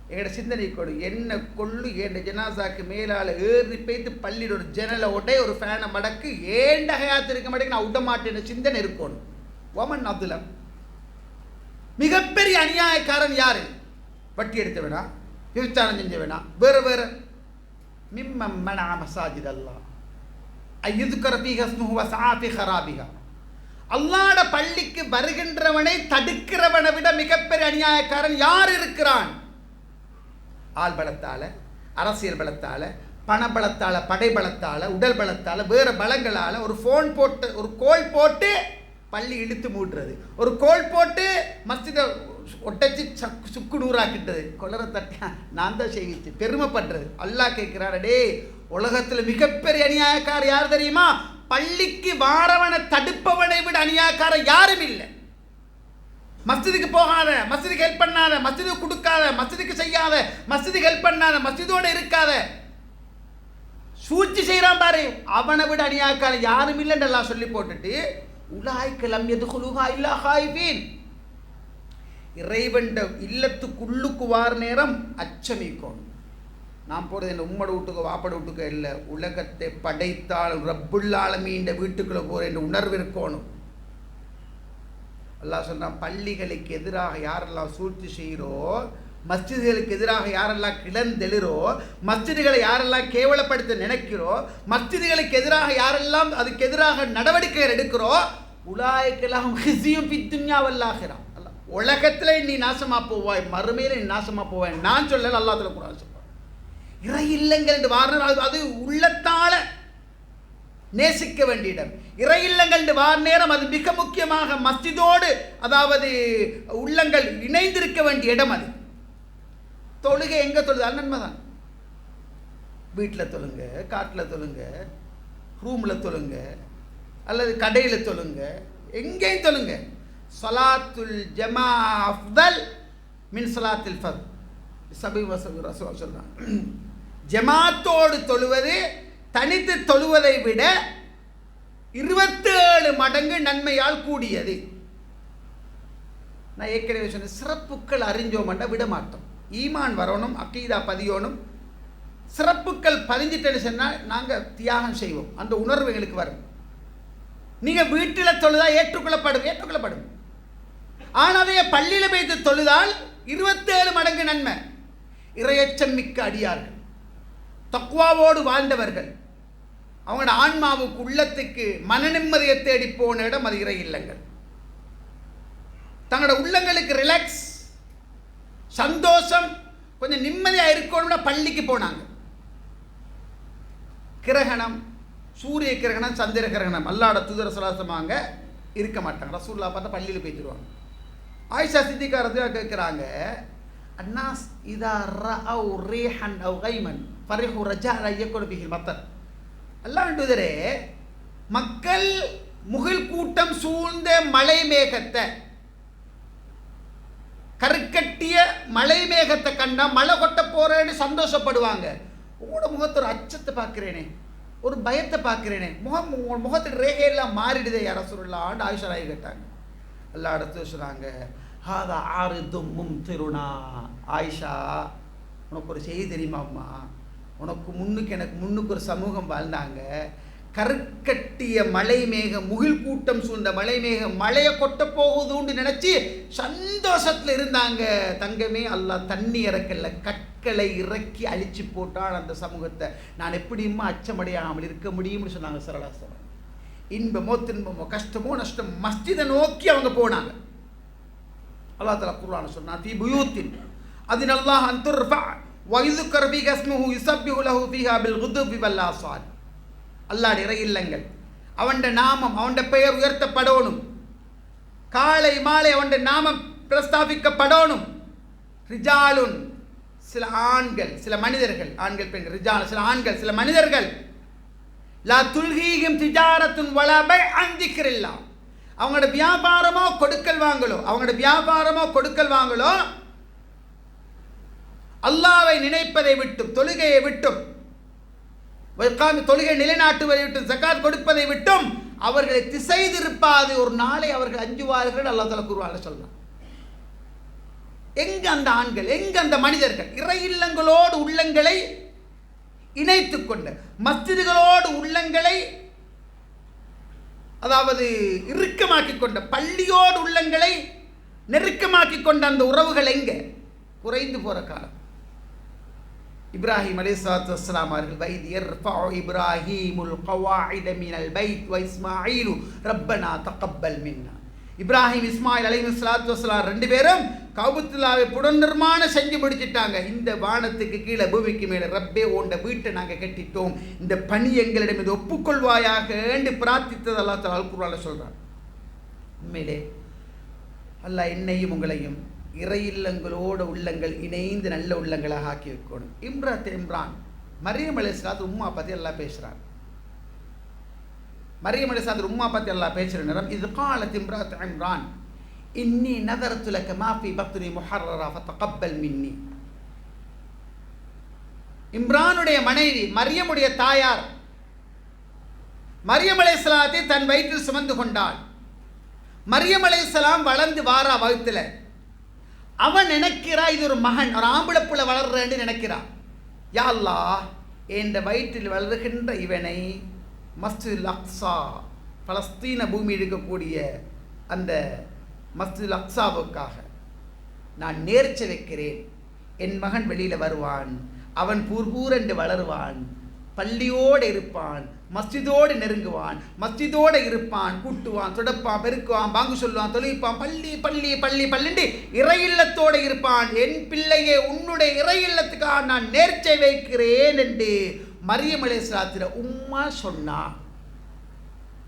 எங்களோட சிந்தனை கொடு என்ன கொள்ளு ஏண்ட ஜனாசாக்கு மேலால் ஏறி போய்த்து பள்ளியோட ஒரு ஜன்னலை உடைய ஒரு ஃபேனை மடக்கு ஏண்ட ஹயாத்து இருக்க மாட்டேங்க நான் விட மாட்டேன் சிந்தனை இருக்கணும். ஒமன் அப்துல்லாம் மிகப்பெரிய அநியாயக்காரன் யாரு, வட்டி எடுத்த வேணா, விபச்சாரம் செஞ்ச வேணா, வேறு வேறு மிம்மம் மனா மசாஜித் அல்லாஹ் ஐயுதுக்கர ஃபீஹா இஸ்முஹு வ ஸஆ ஃபீ ஹராபிஹா. அல்லாஹ்ட பள்ளிக்கு வருகின்றவனை தடுக்கிறவனை விட மிகப்பெரிய அநியாயக்காரன் யார் இருக்கிறான்? ஆள் பலத்தால், அரசியல் பலத்தால், பண பலத்தால், படை பலத்தால், உடல் பலத்தால், வேறு பலங்களால் ஒரு ஃபோன் போட்டு ஒரு கோல் போட்டு பள்ளி இழுத்து மூட்டுறது, ஒரு கோல் போட்டு மஸ்ஜிதை ஒட்டச்சு சுக்கு நூறாக்கிட்டது, கொலரை தட்டியா நான் தான் செய்விச்சு பெருமைப்படுறது. அல்லாஹ் கேட்குறாரு, டே உலகத்தில் மிகப்பெரிய அநியாயக்கார யார் தெரியுமா? பள்ளிக்கு வாரவனை தடுப்பவனை விட அநியாயக்காரன் யாரும் இல்லை. மஸ்ஜிதுக்கு போகாத, மஸ்ஜிதுக்கு ஹெல்ப் பண்ணாத, மஸ்ஜிதுக்கு கொடுக்காத, மஸ்ஜிதுக்கு செய்யாத, மஸ்ஜிதுக்கு ஹெல்ப் பண்ணாத, மஸ்ஜிதோடு இருக்காத, சூழ்ச்சி செய்கிறான் பாரு, அவனை விட அநியாயக்காரன் யாரும் இல்லைன்னு எல்லாம் சொல்லி போட்டுட்டு உலாய்க்க லம் யதுகுலுஹா இல்லா ஹாயிபீன். இறைவன் இல்லத்துக்குள்ளுக்கு வார நேரம் அச்சமிக்கணும். நான் போகிறது என் உம்மட வீட்டுக்கு வாப்பட வீட்டுக்கு இல்லை, உலகத்தை படைத்தாலும் ரப்புல் ஆலமீன் வீட்டுக்குள்ளே போகிற என்ற உணர்வு இருக்கணும். அல்லாஹ் சொல்கிறான், பள்ளிகளுக்கு எதிராக யாரெல்லாம் சூழ்ச்சி செய்கிறோ, மஸ்ஜிதுகளுக்கு எதிராக யாரெல்லாம் கிளந்தெழுறோ, மஸ்ஜிதுகளை யாரெல்லாம் கேவலப்படுத்த நினைக்கிறோ, மஸ்ஜிதுகளுக்கு எதிராக யாரெல்லாம் அதுக்கு எதிராக நடவடிக்கைகள் எடுக்கிறோ, உலாய்க்கெல்லாம் ஹிஸியும் பித்துன்யா வல்லாகிறா. அல்ல உலகத்தில் நீ நாசமாக போவாய், மறுமையில் நீ நாசமாக போவாய். நான் சொல்லலை, அல்லாஹ் தஆலா குர்ஆன் சொல்கிறான். இறை இல்லங்கள் என்று வார அது உள்ளத்தால் நேசிக்க வேண்டிய இடம். இறை இல்லங்கள் வார நேரம் அது மிக முக்கியமாக மஸ்ஜிதோடு அதாவது உள்ளங்கள் இணைந்திருக்க வேண்டிய இடம். அது தொழுகை எங்கே தொழுது? அது நன்மை தான். வீட்டில் தொழுங்க, காட்டில் தொழுங்க, ரூமில் தொழுங்க, அல்லது கடையில் தொழுங்க, எங்கேயும் தொழுங்க. ஸலாத்துல் ஜமா அஃதல் மின் ஸலாத்தில் ஃபர்த். சபை வசூல் ரசூல் சொல்றாங்க, ஜமாத்தோடு தொழுவது தனித்து தொழுவதை விட 27 மடங்கு நன்மையால் கூடியது. நான் ஏற்கனவே சொன்ன சிறப்புக்கள் அறிஞ்சோம்னா விட மாட்டோம். ஈமான் வரணும், அக்கீதா பதியோனும், சிறப்புகள் பதிஞ்சிட்டேன்னு சொன்னால் நாங்கள் தியாகம் செய்வோம். அந்த உணர்வு எங்களுக்கு வரும். நீங்கள் வீட்டில் தொழுதா ஏற்றுக்கொள்ளப்படும். ஆனால் அதையே பள்ளியில் வைத்து தொழுதால் 27 மடங்கு நன்மை. இறையச்சம் மிக்க அடியார்கள், தக்வாவோடு வாழ்ந்தவர்கள், அவங்களோட ஆன்மாவுக்கு உள்ளத்துக்கு மன நிம்மதியை தேடி போன இடம் அது இறை இல்லங்கள். தங்களோட உள்ளங்களுக்கு ரிலாக்ஸ், சந்தோஷம், கொஞ்சம் நிம்மதியாக இருக்கணும்னா பள்ளிக்கு போனாங்க. கிரகணம், சூரிய கிரகணம், சந்திர கிரகணம், அல்லாஹ்வோட தூதர் சலாசமாங்க இருக்க மாட்டாங்க. ரசூலுல்லாஹ் பார்த்தா பள்ளியில் போய்த்துருவாங்க. ஆயிஷா சித்திகா ரலியல்லாஹு கேட்குறாங்க, அன்னாஸ் இதா ரஅவ் ரீஹன் அவ் கைமன் ஃபரிஹு ரஜாஅ யகுனு பிஹில் மத்தர். அல்லாஹ்வின் தூதரே, மக்கள் முகில் கூட்டம் சூழ்ந்த மலை மேகத்தை, கருக்கட்டிய மலை மேகத்தை கண்டா மழை கொட்ட போறேன்னு சந்தோஷப்படுவாங்க. உங்களோட முகத்தை ஒரு அச்சத்தை பார்க்கிறேனே, ஒரு பயத்தை பார்க்கிறேனே, முகத்தில் ரேகையெல்லாம் மாறிடுதே யார சொல்லலான்னு ஆயிஷா ராய் கேட்டாங்க. எல்லா இடத்துல சொன்னாங்க, ஹாதா ஆரிதும் மும்திருனா. ஆயிஷா, உனக்கு ஒரு செய்தி தெரியுமாம்மா? உனக்கு முன்னுக்கு எனக்கு முன்னுக்கு ஒரு சமூகம் வாழ்ந்தாங்க. கருக்கட்டிய மலை மேகம், முகில் கூட்டம் சூழ்ந்த மலை மேகம் மழையை கொட்ட போகுதுன்னு நினச்சி சந்தோஷத்தில் இருந்தாங்க. தங்கமே, அல்லாஹ் தண்ணி இறக்கல, கற்களை இறக்கி அழிச்சு போட்டான் அந்த சமூகத்தை. நான் எப்படியுமா அச்சமடையாமல் இருக்க முடியும்னு சொன்னாங்க சரளாசவன். இன்பமோ துன்பமோ கஷ்டமோ நஷ்டம் மஸ்ஜிதை நோக்கி அவங்க போனாங்க. அல்லாஹ் தஆலா குர்ஆன் சொன்னான், ஃபீ புயூத்தின் அதினல்லாஹ் அன் துர்ஃபா வ யுذ்கர் ஃபீஹா இஸ்முஹு யுஸப்பிஹு லஹு ஃபீஹா பில் குதுவி வல் ஆஸால். அல்லாஹ்வுடைய இறை இல்லங்கள், அவனுடைய நாமம், அவனுடைய பெயர் உயர்த்தப்படணும். காலை மாலை அவனுடைய நாமம் பிரஸ்தாபிக்கப்படணும். ரிஜாலுன், சில ஆண்கள், சில மனிதர்கள், ஆண்கள் பெண்கள், ரிஜால் சில ஆண்கள், சில மனிதர்கள், லா துல்ஹீஹிம் திஜாரத்துன் வலா பைஅன் திக்ரில்லாஹ். அவங்களோட வியாபாரமோ கொடுக்கல் வாங்கலோ அல்லாஹ்வை நினைப்பதை விட்டும், தொழுகையை விட்டும், தொழுகை நிலைநாட்டுவதை விட்டும், ஜகாத் கொடுப்பதை விட்டும் அவர்களை திசை திருப்பாது ஒரு நாளை அவர்கள் அஞ்சுவார்கள். அல்லாஹ் தஆலா குர்ஆன்ல சொல்றான். எங்க அந்த ஆண்கள், எங்க அந்த மனிதர்கள்? இறை இல்லங்களோடு உள்ளங்களை இணைத்துக் கொண்ட, மஸ்ஜிதுகளோடு உள்ளங்களை அதாவது இறுக்கமாக்கி கொண்ட, பள்ளியோடு உள்ளங்களை நெருக்கமாக்கி கொண்ட அந்த உறவுகள் எங்க? குறைந்து போற காலம். இப்ராஹிம் அலைஹிஸ்ஸலாத்து வஸ்ஸலாம் அவர்கள், வைத் யர்ஃபஉ இப்ராஹீமுல் கவாயித மினல் பைத் வ இஸ்மாஈலு ரப்பனா தகப்பல் மின்னா. இப்ராஹிம் இஸ்மாயில் அலைஹிஸ்ஸலாத்து வஸ்ஸலாம் ரெண்டு பேரும் கஅபத்துல்லாவை புனர்நிர்மாணம் செஞ்சு முடிச்சிட்டாங்க. இந்த வானத்துக்கு கீழே பூமிக்கு மேலே ரப்பே உண்ட வீட்டை நாங்கள் கட்டிட்டோம், இந்த பணி எங்களிடம் இது ஒப்புக்கொள்வாயாக என்று பிரார்த்தித்தது அல்லாஹ் தஆலா குர்ஆன்ல சொல்றான். உண்மையிலே அல்லாஹ் என்னையும் உங்களையும் இறை இல்லங்களோட உள்ளங்கள் இணைந்து நல்ல உள்ளங்களாக ஆக்கி வைக்கணும். இம்ரான் மரியம் அலைஹிஸ்ஸலாத்து உம்மா பற்றி எல்லாம் பேசுகிறார். மரியம் அலைஹிஸ்ஸலாத்து உம்மா பற்றி எல்லாம் பேசுகிற நேரம், இது காலத் இம்ராத் இம்ரான் இன்னி நதரத்து லக மா ஃபீ பத்னி முஹர்ரரா ஃபதகப்பல் மின்னி. இம்ரானுடைய மனைவி, மரியமுடைய தாயார், மரியம் அலைஹிஸ்ஸலாத்தை தன் வயிற்றில் சுமந்து கொண்டாள். மரியம் அலைஹிஸ்ஸலாம் வளர்ந்து வாரா வகுத்தில். அவன் நினைக்கிறா இது ஒரு மகன், ஒரு ஆம்பளை புள்ள வளர்றேன்னு நினைக்கிறா. யா அல்லாஹ், என்ற வயிற்றில் வளர்கின்ற இவனை மஸ்ஜிதுல் அக்ஸா, பலஸ்தீன பூமி இருக்கக்கூடிய அந்த மஸ்ஜிதுல் அக்ஸாவுக்காக நான் நேர்ச்சை வைக்கிறேன். என் மகன் வெளியில் வருவான், அவன் பூர்பூரென்று வளருவான், பள்ளியோடு இருப்பான், மஸ்ஜிதோடு நெருங்குவான், மஸ்ஜிதோடு இருப்பான், கூட்டுவான், துடப்பான், பெருக்குவான், பாங்கு சொல்லுவான், தொழுவிப்பான், பள்ளி பள்ளி பள்ளி பள்ளிண்டு இறை இல்லத்தோடு இருப்பான். என் பிள்ளையே, உன்னுடைய இறை இல்லத்துக்காக நான் நேர்ச்சை வைக்கிறேன் என்று மரியம் அலைஹிஸ்ஸலாத்து உம்மா சொன்னா.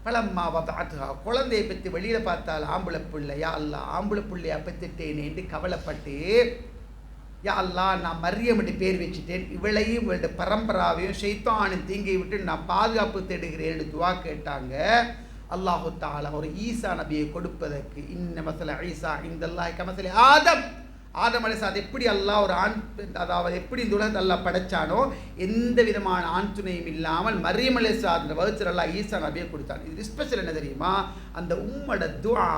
பலம்மா வதஅத்ஹா, குழந்தையை பற்றி வெளியில் பார்த்தால் ஆம்பளை பிள்ளை. யா அல்லாஹ், ஆம்பளை பிள்ளையா பெற்றுட்டேனே என்று கவலைப்பட்டு, யா அல்லாஹ், நான் மரியம் என்று பேர் வச்சுட்டேன், இவளையும் இவளுடைய பரம்பராவையும் ஷைத்தானின் தீங்கை விட்டு நான் பாதுகாப்பு தேடுகிறேன்னு துவா கேட்டாங்க. அல்லாஹு தஆலா ஒரு ஈசா நபியை கொடுப்பதற்கு, இன்ன மஸல ஈசா இந்தல்லாஹி கமஸலி ஆதம், ஆதம் அலைஹிஸ்ஸலாம் எப்படி அல்லாஹ் ஒரு ஆண், அதாவது எப்படி இந்த உலகத்தை அல்லாஹ் படைச்சானோ எந்த விதமான ஆண் துணையும் இல்லாமல் மரியம் அலைஹிஸ்ஸலாம் வகுச்சர் அல்லாஹ் ஈசா நபியை கொடுத்தான். இது ஸ்பெஷல் என்ன தெரியுமா? அந்த உம்மோட துஆ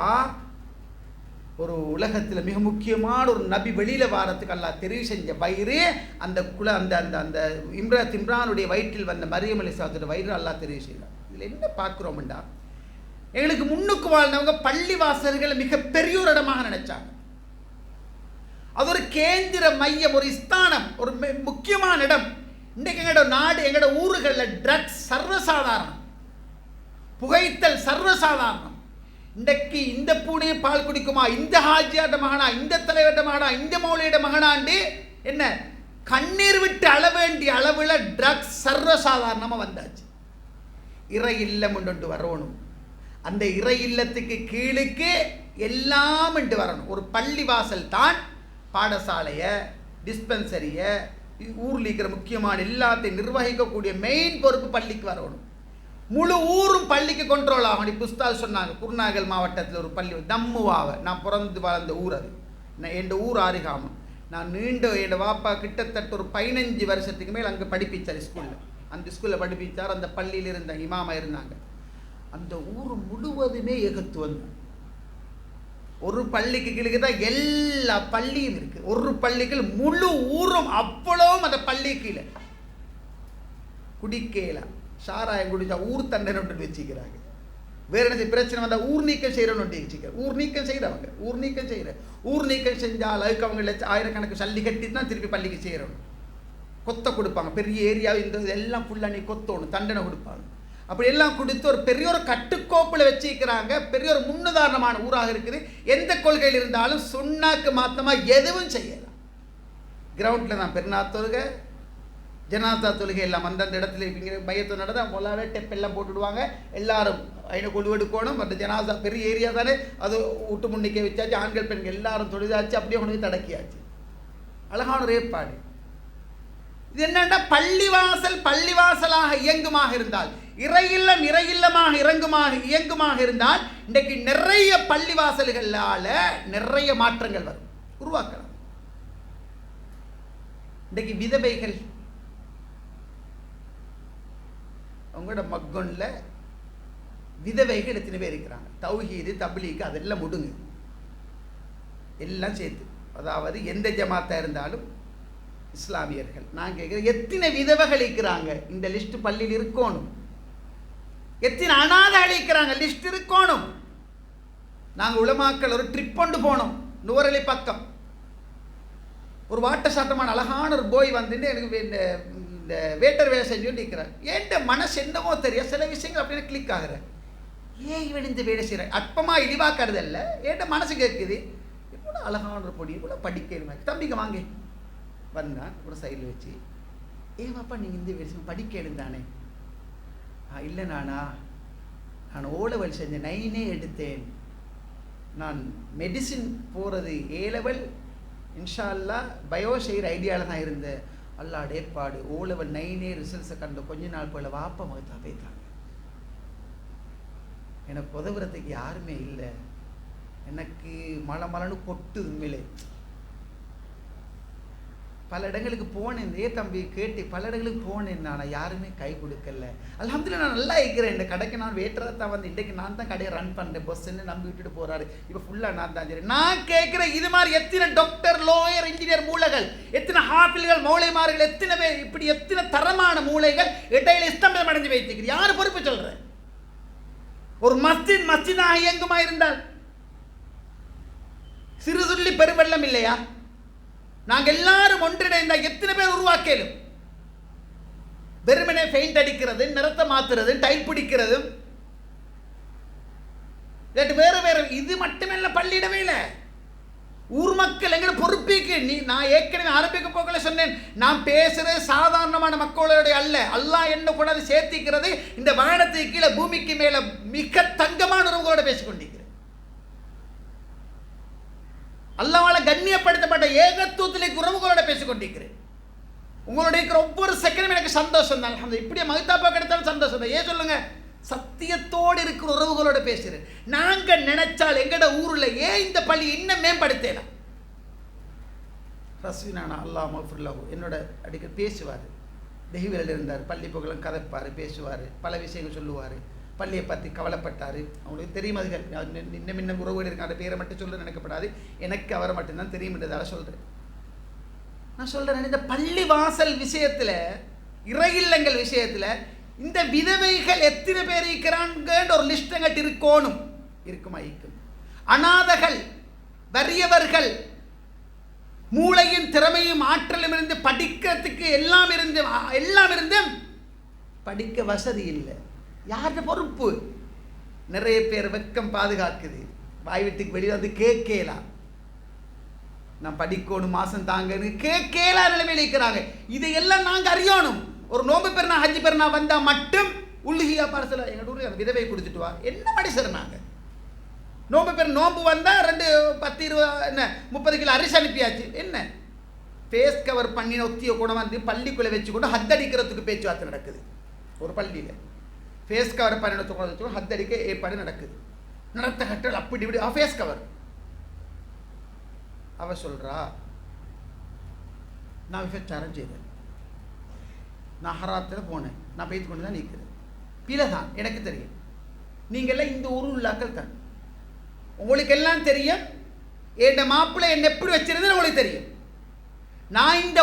ஒரு உலகத்தில் மிக முக்கியமான ஒரு நபி வெளியில் வாரத்துக்கு அல்லாஹ் தெரிவு செஞ்ச வயிறு அந்த அந்த அந்த அந்த இம்ரானுடைய வயிற்றில் வந்த மரியம் அலைஹிஸ்ஸலாத்தோட வயிறு அல்லாஹ் தெரிவு செய்தார். இதில் என்ன பார்க்குறோம்டா, எங்களுக்கு முன்னுக்கு வாழ்ந்தவங்க பள்ளி வாசல்களை மிக பெரிய ஒரு இடமாக நினைச்சாங்க. அது ஒரு கேந்திர மையம், ஒரு ஸ்தானம், ஒரு முக்கியமான இடம். இன்றைக்கு எங்களோட நாடு, எங்களோட ஊர்களில் ட்ரக்ஸ் சர்வசாதாரணம், புகைத்தல் சர்வசாதாரணம். இன்றைக்கு இந்த பூனையை பால் குடிக்குமா, இந்த ஹாஜியாட்ட மகனா, இந்த தலைவர்ட மகனா, இந்த மௌலியோட மகனாண்டு என்ன கண்ணீர் விட்டு அள வேண்டிய அளவில் ட்ரக்ஸ் சர்வசாதாரணமாக வந்தாச்சு. இறை இல்லம் ஒன்று வரணும். அந்த இறை இல்லத்துக்கு கீழுக்கு எல்லாம் என்று வரணும். ஒரு பள்ளி வாசல் தான் பாடசாலையை, டிஸ்பென்சரியை, ஊரில் இருக்கிற முக்கியமான எல்லாத்தையும் நிர்வகிக்கக்கூடிய மெயின் பொறுப்பு பள்ளிக்கு வரணும். முழு ஊரும் பள்ளிக்கு கண்ட்ரோல் ஆகும். இப்போ உஸ்தாத் சொன்னாங்க, குருநாகல் மாவட்டத்தில் ஒரு பள்ளி தம்முவாவை, நான் பிறந்து வாழ்ந்த ஊர் அது. என் ஊர் ஆரிகாமம். நான் என் வாப்பா கிட்டத்தட்ட ஒரு 15 வருஷத்துக்கு மேல் அங்கே படிப்பிச்சார் ஸ்கூலில். அந்த ஸ்கூலில் படிப்பிச்சார். அந்த பள்ளியில் இருந்த இமாமா இருந்தாங்க. அந்த ஊர் முழுவதுமே ஏகத்துவம். ஒரு பள்ளிக்கு கீழே தான் எல்லா பள்ளியும் இருக்கு. ஒரு பள்ளிக்கு முழு ஊரும் அவ்வளவும் அந்த பள்ளி கீழே. குடிக்கலாம், சாராயம் குடிச்சா ஊர் தண்டனை ஒன்று வச்சுக்கிறாங்க. வேற என்ன பிரச்சனை வந்தால் ஊர் நீக்கம் செய்யறோன்னு வச்சுக்கிறாங்க. ஊர் நீக்கம் செய்கிறவங்க ஊர் நீக்கம் செஞ்சால் அதுக்கு அவங்க ஆயிரக்கணக்கு சல்லி கட்டி தான் திருப்பி பள்ளிக்கு செய்யறோம். கொத்த கொடுப்பாங்க. பெரிய ஏரியாவை இந்த இதெல்லாம் ஃபுல்லாக நீ கொத்தணும், தண்டனை கொடுப்பாங்க. அப்படி எல்லாம் கொடுத்து ஒரு பெரிய ஒரு கட்டுக்கோப்பில் வச்சுக்கிறாங்க. பெரிய ஒரு முன்னுதாரணமான ஊராக இருக்குது. எந்த கொள்கையில் இருந்தாலும் சுண்ணாக்கு மாத்தமாக எதுவும் செய்யலாம். கிரவுண்டில் தான் பெருநாள் தொழுகை, ஜனாதா தொழுகை எல்லாம் அந்தந்த இடத்துல இருப்பீங்க. மையத்தை நடந்தால் மொல்லாவே டெப்பெல்லாம் போட்டுடுவாங்க. எல்லாரும் ஐநா கொண்டு எடுக்கணும். அந்த ஜனாதா பெரிய ஏரியா தானே, அது வீட்டு முன்னிக்கே வச்சாச்சு. ஆண்கள் பெண்கள் எல்லாரும் தொழுதாச்சு. அப்படியே கொண்டு போய் தடக்கியாச்சு. அழகான ஒரு ஏற்பாடு. இது என்னன்னா, பள்ளிவாசலாக இயங்குமாக இருந்தால், இறையில்லமாக இயங்குமாக இருந்தால் இன்றைக்கு நிறைய பள்ளிவாசல்களால நிறைய மாற்றங்கள் வரும், உருவாக்கலாம். இன்றைக்கு விதவைகள் அவங்களோட மக்கொன்ல விதவைகள் எத்தனை பேர் இருக்கிறாங்க? தௌஹீது, தப்லீக் அதெல்லாம் முடுங்கு எல்லாம் சேர்த்து. அதாவது எந்த ஜமாத்தா இருந்தாலும் இஸ்லாமியர்கள். நான் கேட்குறேன், எத்தனை விதவைகள் இருக்கிறாங்க? இந்த லிஸ்ட் பள்ளியில் இருக்கணும். எத்தனை அனாதை அழிக்கிறாங்க, லிஸ்ட் இருக்கணும். நாங்கள் உலமாக்கள் ஒரு ட்ரிப் கொண்டு போனோம் நுவரலி பக்கம். ஒரு வாட்டசாட்டமான அழகான ஒரு போய் வந்துட்டு எனக்கு இந்த வேட்டர் வேலை செஞ்சு நிற்கிறார். ஏன்ட்ட மனசு என்னமோ தெரியும், சில விஷயங்கள் அப்படின்னு கிளிக் ஆகுறேன். ஏன் இவன் இந்த வேலை செய்கிறேன் அற்பமாக இழிவாக்குறது இல்லை. ஏன்ட்ட மனசு கேட்குது, இவ்வளோ அழகான ஒரு பொடி, இவ்வளோ படிக்கணுமா தம்பிக்கு வாங்க வந்தான். ஒரு சைடில் வச்சு, ஏவாப்பா நீங்கள் இந்த விஷயம் படிக்க எழுந்தானே? இல்லை நான் ஓ லெவல் செஞ்சேன், 9 எடுத்தேன். நான் மெடிசின் போகிறது A லெவல், இன்ஷா அல்லா பயோ செய்கிற ஐடியாவில் தான் இருந்தேன். அல்லாட ஏற்பாடு ஓ லெவல் 9 ரிசல்ட்ஸை கண்டு கொஞ்ச நாள் போல வாப்பா மகத்தா போய்த்தாங்க. எனக்கு உதவுறதுக்கு யாருமே இல்லை. எனக்கு மலன்னு கொட்டு உண்மையிலே. பல இடங்களுக்கு போனேன், தம்பி கேட்டு பல இடங்களுக்கு போனேன். நான் யாருமே கை கொடுக்கல. அல்ஹம்துலில்லாஹ் நான் நல்லா இருக்கிறேன். இந்த கடைக்கு நான் வேட்டராக தான் வந்து இன்றைக்கு நான் தான் கடையை ரன் பண்ணுறேன். பஸ்ன்னு நம்பி விட்டுட்டு போகிறாரு. இப்போ ஃபுல்லாக நான் தான் சரி. நான் கேட்குறேன், இது மாதிரி எத்தனை டாக்டர், லோயர், இன்ஜினியர் மூளைகள், எத்தனை ஹாஃபில்கள், மௌலைமார்கள், எத்தனை பேர் இப்படி எத்தனை தரமான மூளைகள் இடையில இஸ்தம்பம் அடைஞ்சு வைத்துக்குது. யார் பொறுப்பு சொல்கிறேன்? ஒரு மஸ்ஜிதாக இயங்குமா இருந்தால் சிறு சொல்லி பெருவெள்ளம் இல்லையா? நாங்கள் எல்லாரும் ஒன்றிணைந்தால் எத்தனை பேர் உருவாக்கலும்? வெறுமனே பெயிண்ட் அடிக்கிறது, நிறத்தை மாத்துறது, டைல் பிடிக்கிறது, வேறு இது மட்டுமல்ல. பள்ளியிடவே இல்லை. ஊர் மக்கள் எங்கட பொறுப்பிக்கு நான் ஏற்கனவே ஆரம்பிக்க போகல சொன்னேன். நான் பேசுறது சாதாரணமான மக்களோட அல்ல. அல்லாஹ் என்ன கூட சேர்த்திக்கிறது இந்த வானத்துக்கு கீழே பூமிக்கு மேல மிக தங்கமான உறவுகளோட பேசிக்கொண்டிருக்கிறேன். அல்லாஹ்வால கண்ணியப்படுத்தப்பட்ட ஏகத்துவத்திலே உறவுகளோட பேசிக்கொண்டிருக்கிறேன். உங்களோட இருக்கிற ஒவ்வொரு செகண்டும் எனக்கு சந்தோஷம் தான். அல்ஹம்துலில்லாஹ். இப்படியே மகிதாப்பா கிடைத்தாலும் சந்தோஷம் தான். ஏன் சொல்லுங்க, சத்தியத்தோடு இருக்கிற உறவுகளோட பேசுறேன். நாங்க நினைச்சால் எங்கட ஊர்ல ஏன் இந்த பள்ளி இன்னும் மேம்படுத்தலாம். ரஸ்வினானா அல்லாஹ் மஃபுல்லாஹு என்னோட அடிக்க பேசுவார். தெஹிவில் இருந்தார். பள்ளி புகழும் கதைப்பார், பேசுவார், பல விஷயங்கள் சொல்லுவார். பள்ளியை பற்றி கவலைப்பட்டார். அவங்களுக்கு தெரியும், அதுகள் இன்னும் இன்னும் உறவுகள் இருக்க, அந்த பேரை மட்டும் சொல்ல நினைக்கப்படாது, எனக்கு அவரை மட்டும்தான் தெரியும்ன்றதால சொல்கிறேன். நான் சொல்கிறேன், இந்த பள்ளி வாசல் விஷயத்தில், இறையில்லங்கள் விஷயத்தில் இந்த விதவைகள் எத்தனை பேர் இருக்கிறாங்க ஒரு லிஸ்ட் எங்கிட்ட இருக்கணும். இருக்குமா? இருக்கும். அநாதைகள், வறியவர்கள், மூளையின் திறமையும் ஆற்றலும் இருந்து படிக்கிறதுக்கு எல்லாம் இருந்து படிக்க வசதி இல்லை. யார்கிட்ட பொறுப்பு? நிறைய பேர் வெக்கம் பாதுகாக்குது, வாய் வீட்டுக்கு வெளியே வந்து கேட்கலாம், நான் படிக்கணும் மாசம் தாங்க கேட்கலா நிலைமையில் இருக்கிறாங்க. இதையெல்லாம் நாங்கள் அறியணும். ஒரு நோம்பு பெருனா ஹஜ்ஜி பெருனா வந்தால் மட்டும் உள்ளுகியா பார்சல எங்கள் ஊரில் விதவை கொடுத்துட்டு வா. என்ன மனுஷர் நாங்கள்? நோம்பு வந்தால் 2 10 20 என்ன 30 கிலோ அரிசி அனுப்பியாச்சு. என்ன ஃபேஸ் கவர் பண்ணின ஒத்திய கூட வந்து பள்ளிக்குள்ளே வச்சுக்கொண்டு ஹத்தடிக்கிறதுக்கு பேச்சுவார்த்தை நடக்குது. ஒரு பள்ளியில் ஃபேஸ் கவர் பண்ணின கூட வச்சுக்கொண்டு ஹத்தடிக்க ஏற்பாடு நடக்குது. நடத்த கட்டல் அப்படி இப்படி ஃபேஸ் கவர். அவ சொல்கிறா, நான் விபச்சாரம் செய்தேன், நான் ஹராத்தில் போனேன், நான் பேத்து கொண்டு தான் நிற்கிறேன். பிழை தான், எனக்கு தெரியும். நீங்கள்லாம் இந்த ஊர் உள்ளாக்கள் தான், உங்களுக்கு எல்லாம் தெரியும். என் மாப்பிள்ளை என்ன எப்படி வச்சிருந்தேன்னு உங்களுக்கு தெரியும். நான் இந்த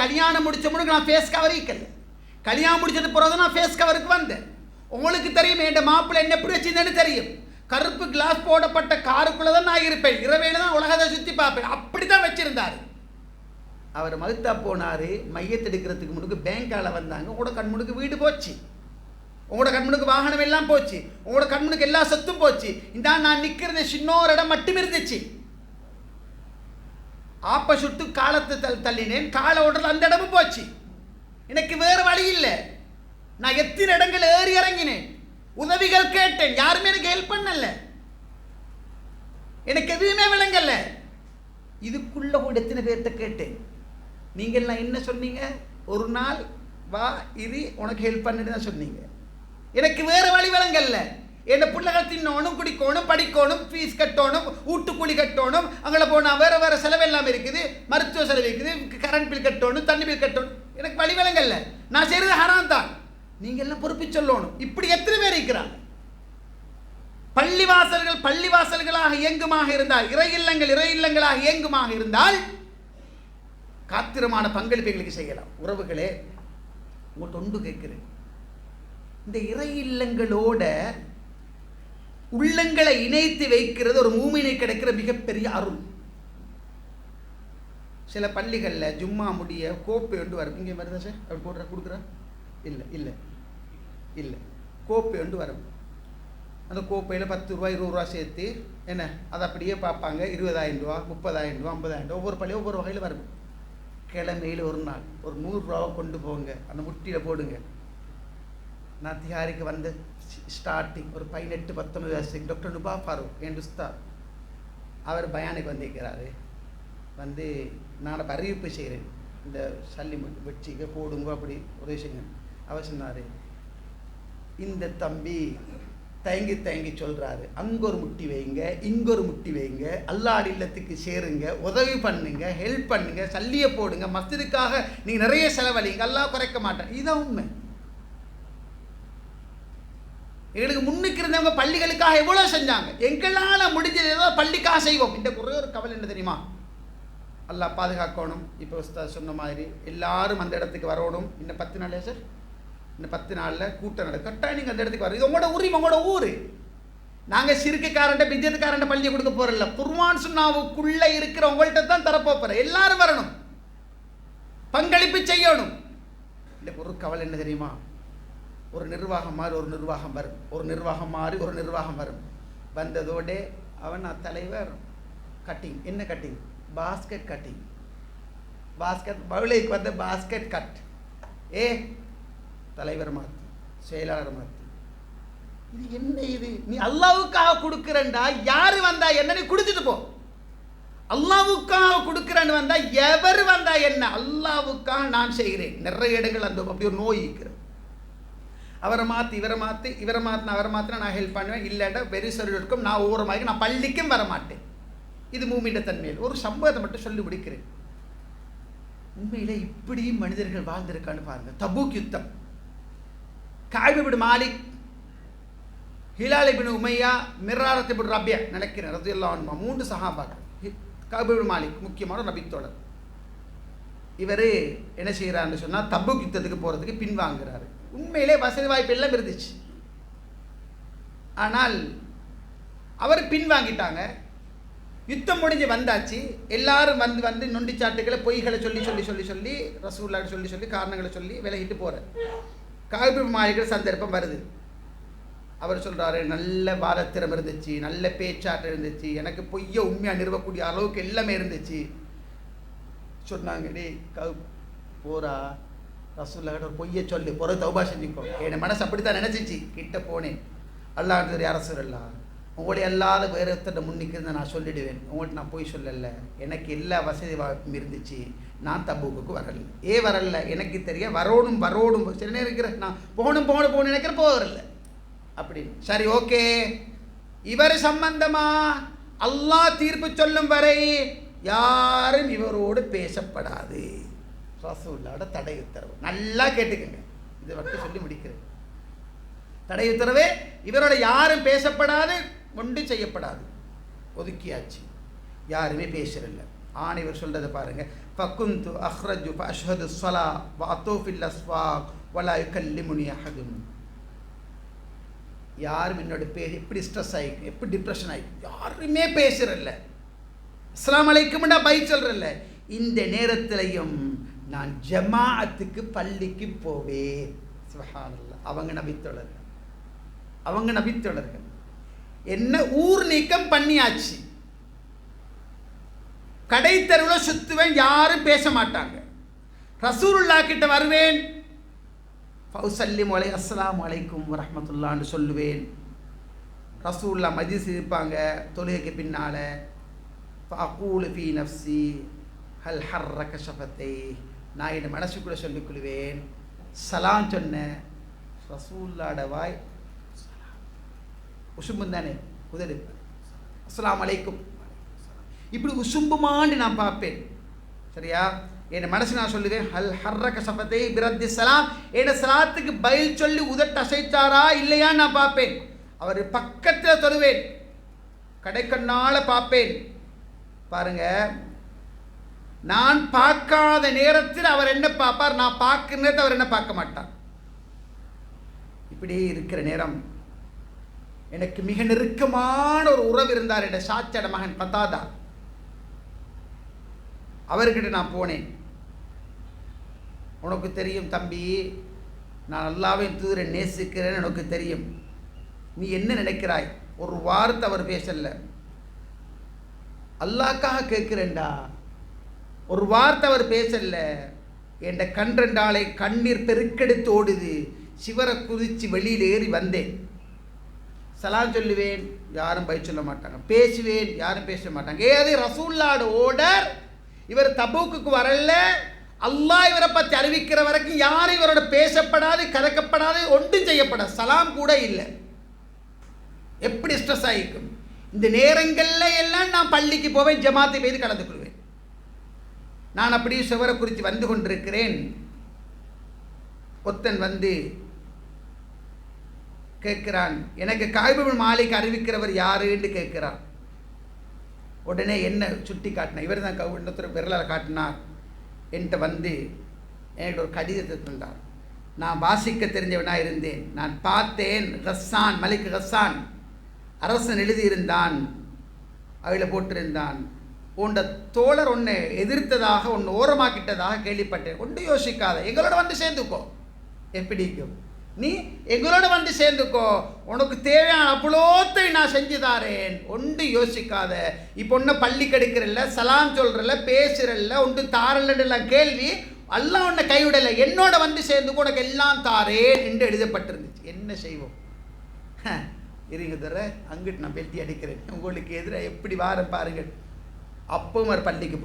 கல்யாணம் முடிச்ச முன்னாடி நான் ஃபேஸ் கவர் இருக்கல, கல்யாணம் முடிச்சது பிறகு நான் ஃபேஸ் கவருக்கு வந்தேன். உங்களுக்கு தெரியும் என் மாப்பிள்ளை என்ன எப்படி வச்சிருந்தேன்னு தெரியும். கருப்பு கிளாஸ் போடப்பட்ட காருக்குள்ளே தான் நான் இருப்பேன், இரவேல தான் உலகத்தை சுற்றி பார்ப்பேன். அப்படி தான் வச்சிருந்தார். அவர் மகுத்தா போனார். மையத்தெடுக்கிறதுக்கு முன்னுக்கு பேங்கால் வந்தாங்க. உங்களோட கண்முனுக்கு வீடு போச்சு, உங்களோட கண்முனுக்கு வாகனம் எல்லாம் போச்சு, உங்களோட கண்முனுக்கு எல்லா சொத்தும் போச்சு. இந்த நான் நிற்கிறது சின்னோர் இடம் மட்டும் இருந்துச்சு. ஆப்ப சுட்டு காலத்தை தள்ளினேன், காலை ஓடுறது அந்த இடமும் போச்சு. எனக்கு வேறு வழி இல்லை. நான் எத்தனை இடங்கள் ஏறி இறங்கினேன், உதவிகள் கேட்டேன், யாருமே எனக்கு ஹெல்ப் பண்ணல, எனக்கு எதுவுமே விளங்கல. இதுக்குள்ள கூட எத்தனை பேர்கிட்ட கேட்டேன். நீங்கள்லாம் என்ன சொன்னீங்க? ஒரு நாள் வா இரு உனக்கு ஹெல்ப் பண்ணிட்டு தான் சொன்னீங்க. எனக்கு வேறு வழி விளங்கல்ல. என் பிள்ளைகள் தின்னோணும், குடிக்கணும், படிக்கணும், ஃபீஸ் கட்டணும், வீட்டுக்கூலி கட்டணும், அங்கே போனால் வேறு செலவெல்லாம் இருக்குது, மருத்துவ செலவு இருக்குது, கரண்ட் பில் கட்டணும், தண்ணி பில் கட்டணும். எனக்கு வழி விளங்கல்ல. நான் செய்கிறது ஹராம் தான், நீங்கள் எல்லாம் பொறுப்பி சொல்லணும். இப்படி எத்தனை பேர் இருக்கிறாங்க? பள்ளிவாசல்களாக இயங்குமாக இருந்தால், இறையில்லங்களாக இயங்குமாக இருந்தால் காத்திரமான பங்களிப்புகளுக்கு செய்யலாம். உறவுகளே, உங்கள் தொண்டு கேட்கிறேன், இந்த இறையில்லங்களோட உள்ளங்களை இணைத்து வைக்கிறது ஒரு மூமினை கிடைக்கிற மிகப்பெரிய அருள். சில பள்ளிகளில் ஜும்மா முடிய கோப்பை ஒன்று வரும். இங்கே வருதா சார்? அப்படி போடுற கொடுக்குறா? இல்லை இல்லை இல்லை, கோப்பை ஒன்று வரும். அந்த கோப்பையில் 10 ரூபா 20 ரூபா சேர்த்து என்ன அதை அப்படியே பார்ப்பாங்க. 20,000 ரூபா, 30,000 ரூபா, 50,000 ரூபா, ஒவ்வொரு பள்ளியும் ஒவ்வொரு வகையில் வரும். கிழமையில் ஒரு நாள் ஒரு 100 ரூபாவை கொண்டு போங்க, அந்த முட்டியில் போடுங்க. நான் திகாரிக்கு வந்து ஸ்டார்டிங் ஒரு 18-19 வயசு டாக்டர் நுபா ஃபாரூக் என் உஸ்தாத், அவர் பயானுக்கு வந்திருக்கிறாரு. வந்து நான் அறிவிப்பு செய்கிறேன், இந்த சல்லி வச்சிக்க போடுங்க, அப்படி உதவி செய்யுங்க. அவர் சொன்னார், இந்த தம்பி தயங்கி சொல்கிறாரு, அங்கே ஒரு முட்டி வைங்க, இங்கே ஒரு முட்டி வைங்க, அல்லாஹ் இல்லத்துக்கு சேருங்க, உதவி பண்ணுங்க, ஹெல்ப் பண்ணுங்க, சல்லியை போடுங்க, மஸ்ஜிதுக்காக நீங்கள் நிறைய செலவழிங்க, அல்லாஹ் குறைக்க மாட்டேன். இதுதான் உண்மை. எங்களுக்கு முன்னுக்கு இருந்தவங்க பள்ளிகளுக்காக எவ்வளோ செஞ்சாங்க. எங்களால் முடிஞ்சது ஏதோ பள்ளிக்காக செய்வோம். இந்த ஒரே ஒரு கவலை என்ன தெரியுமா? அல்லாஹ் பாதுகாக்கணும். இப்போ உஸ்தாத் சொன்ன மாதிரி எல்லாரும் அந்த இடத்துக்கு வரணும். இன்னும் 10 நாளே சார், இன்னும் 10 நாளில் கூட்டம் நடக்கும். கட்டாயம் நீங்கள் அந்த இடத்துக்கு வரும். இது உங்களோட உரிமை, உங்களோட ஊர். நாங்கள் சிறுக்குக்காரண்ட பிஜத்துக்காரண்ட பள்ளியை கொடுக்க போகிறதில்ல, குர்ஆன் சுன்னாவுக்குள்ளே இருக்கிற உங்கள்கிட்ட தான் தரப்போகிறேன். எல்லாரும் வரணும், பங்களிப்பு செய்யணும். இந்த ஒரு கவலை என்ன தெரியுமா? ஒரு நிர்வாகம் மாறி ஒரு நிர்வாகம் வரும், ஒரு நிர்வாகம் மாறி ஒரு நிர்வாகம் வரும். வந்ததோடே அவன் தலைவர் கட்டிங். என்ன கட்டிங்? Basket cutting. பாஸ்கெட் பவுலைக்கு வந்து பாஸ்கெட் கட். தலைவர் மாற்று, செயலாளர் மாற்று. இது என்ன? இது நீ அல்லாவுக்காக கொடுக்குறேன்டா, யாரு வந்தா என்ன, நீ கொடுத்துட்டு போ. அல்லாவுக்காக கொடுக்குறேன்னு வந்தா எவர் வந்தா என்ன, அல்லாவுக்காக நான் செய்கிறேன். நிறைய இடங்கள் அந்த அப்படி ஒரு நோய் இருக்கிறது. அவரை மாற்றி இவரை மாற்றினா அவரை மாற்றினா நான் ஹெல்ப் பண்ணுவேன், இல்லாட்டா வெரி சரி இருக்கும், நான் ஒவ்வொரு மாதிரி நான் பள்ளிக்கும் வர மாட்டேன். இது மூமின்ற தன்மையில் ஒரு சம்பவத்தை மட்டும் சொல்லி முடிக்கிறேன். உண்மையிலே இப்படியும் மனிதர்கள் வாழ்ந்திருக்கான்னு பாருங்க. தபூக் யுத்தம், கஅப் இப்னு மாலிக் ஹிலால் இப்னு உமையா, மிர்ராரத் இப்னு ரபியா நினைக்கிறேன் ரலியல்லாஹு அன்ஹு, 3 சஹாபாக்கள். கஅப் இப்னு மாலிக் முக்கியமான நபித்தோழர். இவர் என்ன செய்கிறாருன்னு சொன்னால் தபூக் யுத்தத்துக்கு போகிறதுக்கு பின்வாங்குறாரு. உண்மையிலே வசதி வாய்ப்பு எல்லாம் இருந்துச்சு, ஆனால் அவர் பின்வாங்கிட்டாங்க. யுத்தம் முடிஞ்சு வந்தாச்சு, எல்லாரும் வந்து நொண்டிச்சாட்டுகளை பொய்களை சொல்லி ரசூலுல்லாஹ் சொல்லி காரணங்களை சொல்லி விலகிட்டு போகிறார். கஅப் இப்னு மாலிக் சந்தர்ப்பம் வருது. அவர் சொல்கிறாரு, நல்ல வாதத்திறம் இருந்துச்சு, நல்ல பேச்சாட்டம் இருந்துச்சு, எனக்கு பொய்யை உண்மையாக நிறுவக்கூடிய அளவுக்கு எல்லாமே இருந்துச்சு. சொன்னாங்க, டே கவு போரா ரசூலுல்லாஹ் ஒரு பொய்யை சொல்லி போகிற தௌபா செஞ்சுக்கோ. என் மனசு அப்படித்தான் நினச்சிச்சு. கிட்ட போனேன், அல்லாஹ் தெரியும் அரசூலுல்லாஹ், உங்களுடைய அல்லாத வேறு ஒருத்தட்ட முன்னிக்கிறது நான் சொல்லிடுவேன், உங்கள்கிட்ட நான் போய் சொல்லலை, எனக்கு எல்லா வசதி வாய்ப்பும் இருந்துச்சு, நான் தபூக்குக்கு வரல. வரல எனக்கு தெரிய வரணும் சில நேரம் இருக்கிற நான் போகணும் நினைக்கிற போகிறல்ல அப்படின்னு. சரி, ஓகே, இவர் சம்பந்தமா அல்லாஹ் தீர்ப்பு சொல்லும் வரை யாரும் இவரோடு பேசப்படாது. ரசூலுல்லாஹ்வோட தடை உத்தரவு. நல்லா கேட்டுக்கங்க, இதை மட்டும் சொல்லி முடிக்கிறேன். தடை உத்தரவே, இவரோட யாரும் பேசப்படாது, ஒன்றும் செய்யப்படாது, ஒதுக்கியாச்சு, யாருமே பேசுறதில்ல. ஆனால் இவர் சொல்றதை பாருங்க, ஃபகுந்து அஹ்ரஜு ஃபஅஷ்ஹது ஸலா வஅது ஃபில் அஸ்வாக் வலா யுகல்லிமுனி அஹதுன். யாரும் என்னோட எப்படி ஸ்ட்ரெஸ் ஆகிக்கும், எப்படி டிப்ரெஷன் ஆகிக்கும், யாருமே பேசுறதில்ல, அஸ்ஸலாமு அலைக்கும்டா பை சொல்றதில்ல. இந்த நேரத்திலையும் நான் ஜமாஅத்துக்கு பள்ளிக்கு போவேன். சுப்ஹானல்லாஹ். அவங்க நபித்தோழர்கள் என்ன ஊர் நீக்கம் பண்ணியாச்சு. கடை தெருவில் சுத்துவேன், யாரும் பேச மாட்டாங்க. ரசூலுல்லாஹ் கிட்ட வருவேன், ஃபௌசல்லிமு அலைஹி அஸ்ஸலாமு அலைக்கும் வரஹ்மத்துல்லாஹ்னு சொல்லுவேன். ரசூலுல்லாஹ் மஜ்லிஸ் இருப்பாங்க தொழுகைக்கு பின்னால. ஃபஅகூலு ஃபீ நஃப்ஸி ஹல் ஹர்ரக ஷஃபத்தை, நான் என் மனசுக்குள்ள சொல்லிக்கொள்வேன், சலாம் சொன்ன ரசூலுல்லாஹ்ட வாய் உசும்பும் தானே, உதடு அஸ்ஸலாமு அலைக்கும், இப்படி உசும்புமாண்டு நான் பார்ப்பேன். சரியா, என் மனசு நான் சொல்லுவேன், ஹல் ஹர்ரக ஷஃபத்தை பிரத்தி சலாம், என் சலாத்துக்கு பதில் சொல்லி உதட்டு அசைத்தாரா இல்லையான்னு நான் பார்ப்பேன். அவர் பக்கத்தில் தொழுவேன், கடைக்கண்ணால பார்ப்பேன். பாருங்க, நான் பார்க்காத நேரத்தில் அவர் என்ன பார்ப்பார், நான் பார்க்கிற நேரத்தில் அவர் என்ன பார்க்க மாட்டார். இப்படி இருக்கிற நேரம் எனக்கு மிக நெருக்கமான ஒரு உறவு இருந்தார், என் சாச்சட மகன் கதாதா. அவர்கிட்ட நான் போனேன். உனக்கு தெரியும் தம்பி, நான் அல்லாஹ்வின் தூதரை நேசிக்கிறேன்னு எனக்கு தெரியும், நீ என்ன நினைக்கிறாய்? ஒரு வார்த்தை அவர் பேசல. அல்லாஹ்க்காக கேட்கிறேன்டா, ஒரு வார்த்தை அவர் பேசல. என் கன்றெண்டாலை கண்ணீர் பெருக்கெடுத்து ஓடுது. சிவரை குதிச்சு வெளியில் ஏறி வந்தேன். சலாம் சொல்லுவேன், யாரும் பை சொல்ல மாட்டாங்க. பேசுவேன், யாரும் பேச மாட்டாங்க. ஏது ரசூலுல்லாஹ்வோட ஓர்டர், இவர் தபூக்குக்கு வரல, அல்லாஹ் இவரை பற்றி அறிவிக்கிற வரைக்கும் யாரும் இவரோட பேசப்படாது, கதைக்கப்படாது, ஒன்றும் செய்யப்படாது, சலாம் கூட இல்லை. எப்படி ஸ்ட்ரெஸ் ஆகிக்கும். இந்த நேரங்களில் எல்லாம் நான் பள்ளிக்கு போவேன், ஜமாத்தை போய் கலந்து கொள்வேன். நான் அப்படியே சிவரை குறித்து வந்து கொண்டிருக்கிறேன். ஒத்தன் வந்து கேட்கிறான், எனக்கு கஅப் இப்னு மாலிக் அறிவிக்கிறவர் யாருன்னு கேட்கிறான். உடனே என்ன சுட்டி காட்டினார், இவர் தான் இன்னொருத்தர் விரலால் காட்டினார். என்கிட்ட வந்து என்கிட்ட ஒரு கடிதத்தை தந்தார். நான் வாசிக்க தெரிஞ்சவனாக இருந்தேன். நான் பார்த்தேன், கஸ்ஸான் மலிக் கஸ்ஸான் அரசன் எழுதியிருந்தான், அதில் போட்டிருந்தான், உண்ட தோழர் ஒன்று எதிர்த்ததாக, ஒன்று ஓரமாக்கிட்டதாக கேள்விப்பட்டேன். ஒன்று யோசிக்காத, எங்களோட வந்து சேர்ந்துக்கோ. எப்படிக்கும் நீ எங்களோட வந்து சேர்ந்துக்கோ, உனக்கு தேவையான அவ்வளோத்தை நான் செஞ்சு தாரேன், ஒன்று யோசிக்காத. இப்போ ஒன்று பள்ளி கெடுக்கிறல்ல, சலாம் சொல்கிறல்ல, பேசுகிறல்ல, ஒன்று தாரலாம் கேள்வி, எல்லாம் உன்னை கைவிடலை, என்னோட வந்து சேர்ந்துக்கோ, உனக்கு எல்லாம் தாரேன் என்று எழுதப்பட்டிருந்துச்சு. என்ன செய்வோம்? இருங்க தர, அங்கிட்டு நான் பெல்ட்டி அடிக்கிறேன், உங்களுக்கு எதிராக எப்படி வாரம் பாருங்கள். அப்போமார் பள்ளிக்கு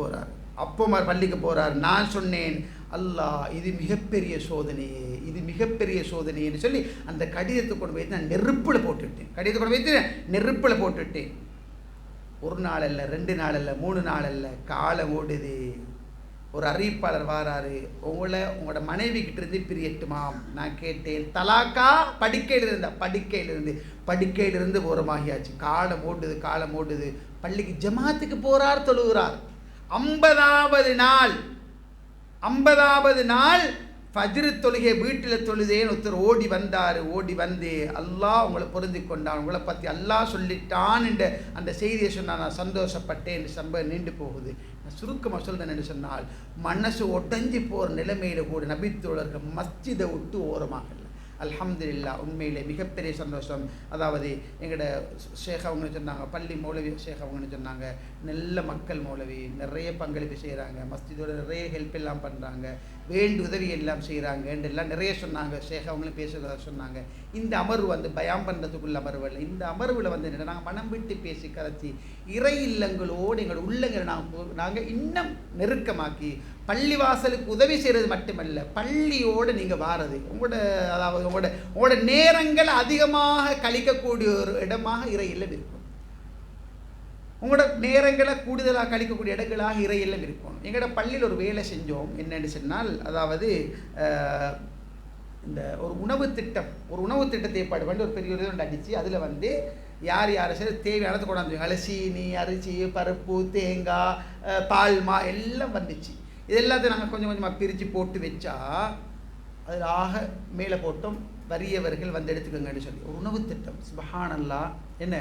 போகிறார். நான் சொன்னேன், அல்லாஹ் இது மிகப்பெரிய சோதனையே, இது மிகப்பெரிய சோதனைன்னு சொல்லி அந்த கடிதத்தை கொண்டு வைத்து நான் நெருப்பில் போட்டுவிட்டேன். ஒரு நாள் அல்ல, 2 நாள் அல்ல, 3 நாள் அல்ல, காலம் ஓடுது. ஒரு அறிவிப்பாளர் வாராரு, உங்களோட மனைவி கிட்ட இருந்து பிரியட்டுமாம். நான் கேட்டேன், தலாக்கா? படுக்கையிலிருந்து ஓரமாகியாச்சு. காலம் ஓடுது. பள்ளிக்கு ஜமாத்துக்கு போறார், தொழுகிறார். 50வது நாள் ஃபஜ்ர் தொழுகை வீட்டில் தொழுதேன்னு ஒருத்தர் ஓடி வந்து அல்லாஹ் உங்களை பொருந்தி கொண்டான், உங்களை பற்றி அல்லாஹ் சொல்லிட்டான் என்ற அந்த செய்தியை சொன்னால் நான் சந்தோஷப்பட்டேன். சம்பவம் நீண்டு போகுது. நான் சுருக்கமாக சொல்றேன் என்று சொன்னால், மனசு ஒட்டஞ்சி போகிற நிலைமையில கூட நபித்தோழர்கள் மஸ்ஜிதை விட்டு ஓரமாகல. அல்ஹம்துலில்லாஹ், உண்மையிலே மிகப்பெரிய சந்தோஷம். அதாவது எங்களோட ஷேக் அவங்க சொன்னாங்க, பள்ளி மௌலவி ஷேக் அவங்க சொன்னாங்க, நல்ல மக்கள் மௌலவி நிறைய பங்களிப்பு செய்கிறாங்க, மஸ்ஜிதோட நிறைய ஹெல்ப் எல்லாம் பண்ணுறாங்க, வேண்டு உதவி எல்லாம் செய்கிறாங்க எல்லாம் நிறைய சொன்னாங்க. ஷேக் அவங்களும் பேசுகிறத சொன்னாங்க. இந்த அமர்வு வந்து பயம் பண்ணுறதுக்குள்ள அமர்வு இல்லை. இந்த அமர்வில் வந்து என்ன, நாங்கள் மனம் விட்டு பேசி கரைச்சி இறை இல்லங்களோடு எங்களோட உள்ளங்களை நாங்கள் இன்னும் நெருக்கமாக்கி பள்ளிவாசலுக்கு உதவி செய்கிறது மட்டுமல்ல, பள்ளியோடு நீங்கள் வாரது அதாவது உங்களோட நேரங்கள் அதிகமாக கழிக்கக்கூடிய ஒரு இடமாக இறை இல்லம் இருக்கும். உங்களோட நேரங்களை கூடுதலாக கழிக்கக்கூடிய இடங்களாக இறை இல்லம் இருக்கும். எங்களோட பள்ளியில் ஒரு வேலை செஞ்சோம். என்னென்னு சொன்னால், அதாவது இந்த ஒரு உணவு திட்டத்தை ஏற்பாடு பண்ணி ஒரு பெரிய ஒன்று அடித்து அதில் வந்து யார் சரி தேவையானது கொண்டாந்து அலசீனி, அரிசி, பருப்பு, தேங்காய், பால்மா எல்லாம் வந்துச்சு. இது எல்லாத்தையும் நாங்கள் கொஞ்சம் கொஞ்சமாக பிரித்து போட்டு வச்சா அதில் மேலே போட்டோம், வறியவர்கள் வந்து எடுத்துக்கோங்கன்னு சொல்லி ஒரு உணவு திட்டம். சுப்ஹானல்லாஹ். என்ன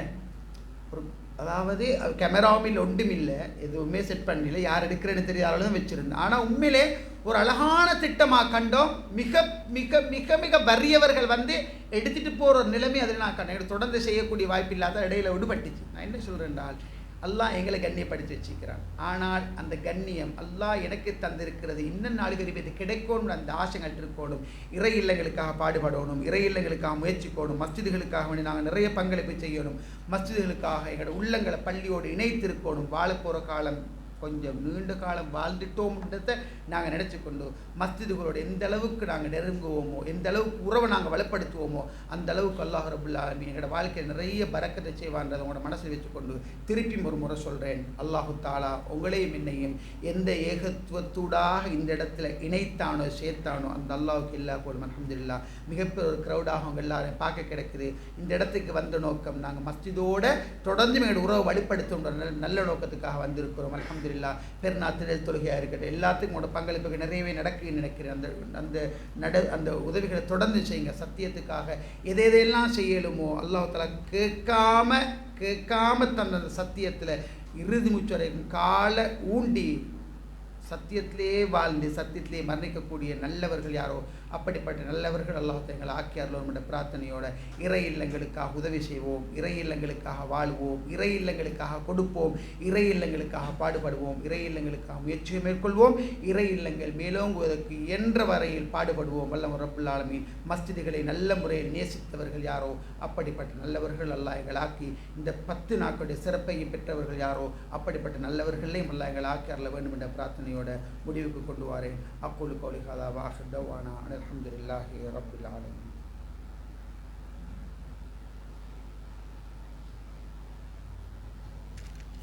ஒரு, அதாவது கேமராவில் ஒன்றும் இல்லை, எதுவுமே செட் பண்ணல, யார் எடுக்கிறேன்னு தெரியாத தான் வச்சுருந்தேன். ஆனால் உண்மையிலே ஒரு அழகான திட்டமாக கண்டோம். மிக மிக மிக மிக வறியவர்கள் வந்து எடுத்துகிட்டு போகிற ஒரு நிலைமை அதில் நான் கண்டேன். தொடர்ந்து செய்யக்கூடிய வாய்ப்பு இல்லாத இடையில விடுபட்டுச்சு. நான் என்ன சொல்கிறேன் என்றால், அல்லாஹ் எங்களை கண்ணியப்படுத்தி வச்சுக்கிறான். ஆனால் அந்த கண்ணியம் அல்லாஹ் எனக்கு தந்திருக்கிறது. இன்னும் 4 பேர் இது கிடைக்கணும், அந்த ஆசைகள் இருக்கணும். இறை இல்லங்களுக்காக பாடுபடணும், இறை இல்லங்களுக்காக முயற்சிக்கணும், மஸ்ஜிதுகளுக்காக வேண்டி நாங்கள் நிறைய பங்களிப்பு செய்யணும், மஸ்ஜிதுகளுக்காக எங்களோட உள்ளங்களை பள்ளியோடு இணைத்திருக்கணும். வாழப்போகிற காலம் கொஞ்சம் நீண்ட காலம் வாழ்ந்துட்டோம்ன்றதை நாங்கள் நினச்சி கொண்டு மஸ்ஜிதுகளோடு எந்த அளவுக்கு நாங்கள் நெருங்குவோமோ, எந்த அளவுக்கு உறவை நாங்கள் வலுப்படுத்துவோமோ, அந்த அளவுக்கு அல்லாஹ் ரப்புல் ஆலமீன் எங்களோட வாழ்க்கையில் நிறைய பரக்கத்தை செய்வான்றதை உங்களோட மனசில் வச்சுக்கொண்டு திருப்பி ஒரு முறை சொல்கிறேன், அல்லாஹு தாலா உங்களையும் என்னையும் எந்த ஏகத்துவத்தூடாக இந்த இடத்துல இணைத்தானோ சேர்த்தானோ அந்த அல்லாஹுக்கு எல்லா போலும் அல்ஹம்துலில்லாஹ். மிகப்பெரிய ஒரு க்ரௌடாக அவங்க எல்லாரும் பார்க்க கிடைக்குது. இந்த இடத்துக்கு வந்த நோக்கம் நாங்கள் மஸ்ஜிதோட தொடர்ந்து எங்களோட உறவை வலுப்படுத்தும் நல்ல நோக்கத்துக்காக வந்திருக்கிறோம். அல்ஹம்துலில்லாஹ். பெருநாத்திரல் தொழுகையாக இருக்கட்டும், எல்லாத்துக்கும் உங்களோட பங்களிப்புக்கு நிறையவே நடக்குன்னு நினைக்கிறேன். அந்த உதவிகளை தொடர்ந்து செய்யுங்க. சத்தியத்துக்காக எதையெல்லாம் செய்யலுமோ அல்லாஹ் தஆலா கேட்காம தன் அந்த சத்தியத்தில் இறுதி மூச்சடைக்கும் காலை ஊண்டி சத்தியத்திலே வாழ்ந்து சத்தியத்திலே மரணிக்கக்கூடிய நல்லவர்கள் யாரோ அப்படிப்பட்ட நல்லவர்கள் அல்லாஹ் எங்களை ஆக்கியார்களோ என்ற பிரார்த்தனையோட இறை இல்லங்களுக்காக உதவி செய்வோம், இறை இல்லங்களுக்காக வாழ்வோம், இறை இல்லங்களுக்காக கொடுப்போம், இறை இல்லங்களுக்காக பாடுபடுவோம், இறை இல்லங்களுக்காக முயற்சியை மேற்கொள்வோம், இறை இல்லங்கள் மேலோங்குவதற்கு என்ற வரையில் பாடுபடுவோம். வல்லவர் ரப்புல் ஆலமீன் மஸ்ஜிதுகளை நல்ல முறையில் நேசித்தவர்கள் யாரோ அப்படிப்பட்ட நல்லவர்கள் அல்லாஹ் எங்களை ஆக்கி இந்த 10 நாட்களுடைய சிறப்பையும் பெற்றவர்கள் யாரோ அப்படிப்பட்ட நல்லவர்களையும் அல்லாஹ் எங்களை ஆக்கி அருள வேண்டும் என்ற பிரார்த்தனையோட முடிவுக்கு கொண்டு வாரேன். அக்கூலு கௌலி ஹாதா வ ஆஹிரு தஅவானா அல்ஹம்துலில்லாஹி ரப்பில் ஆலமீன்.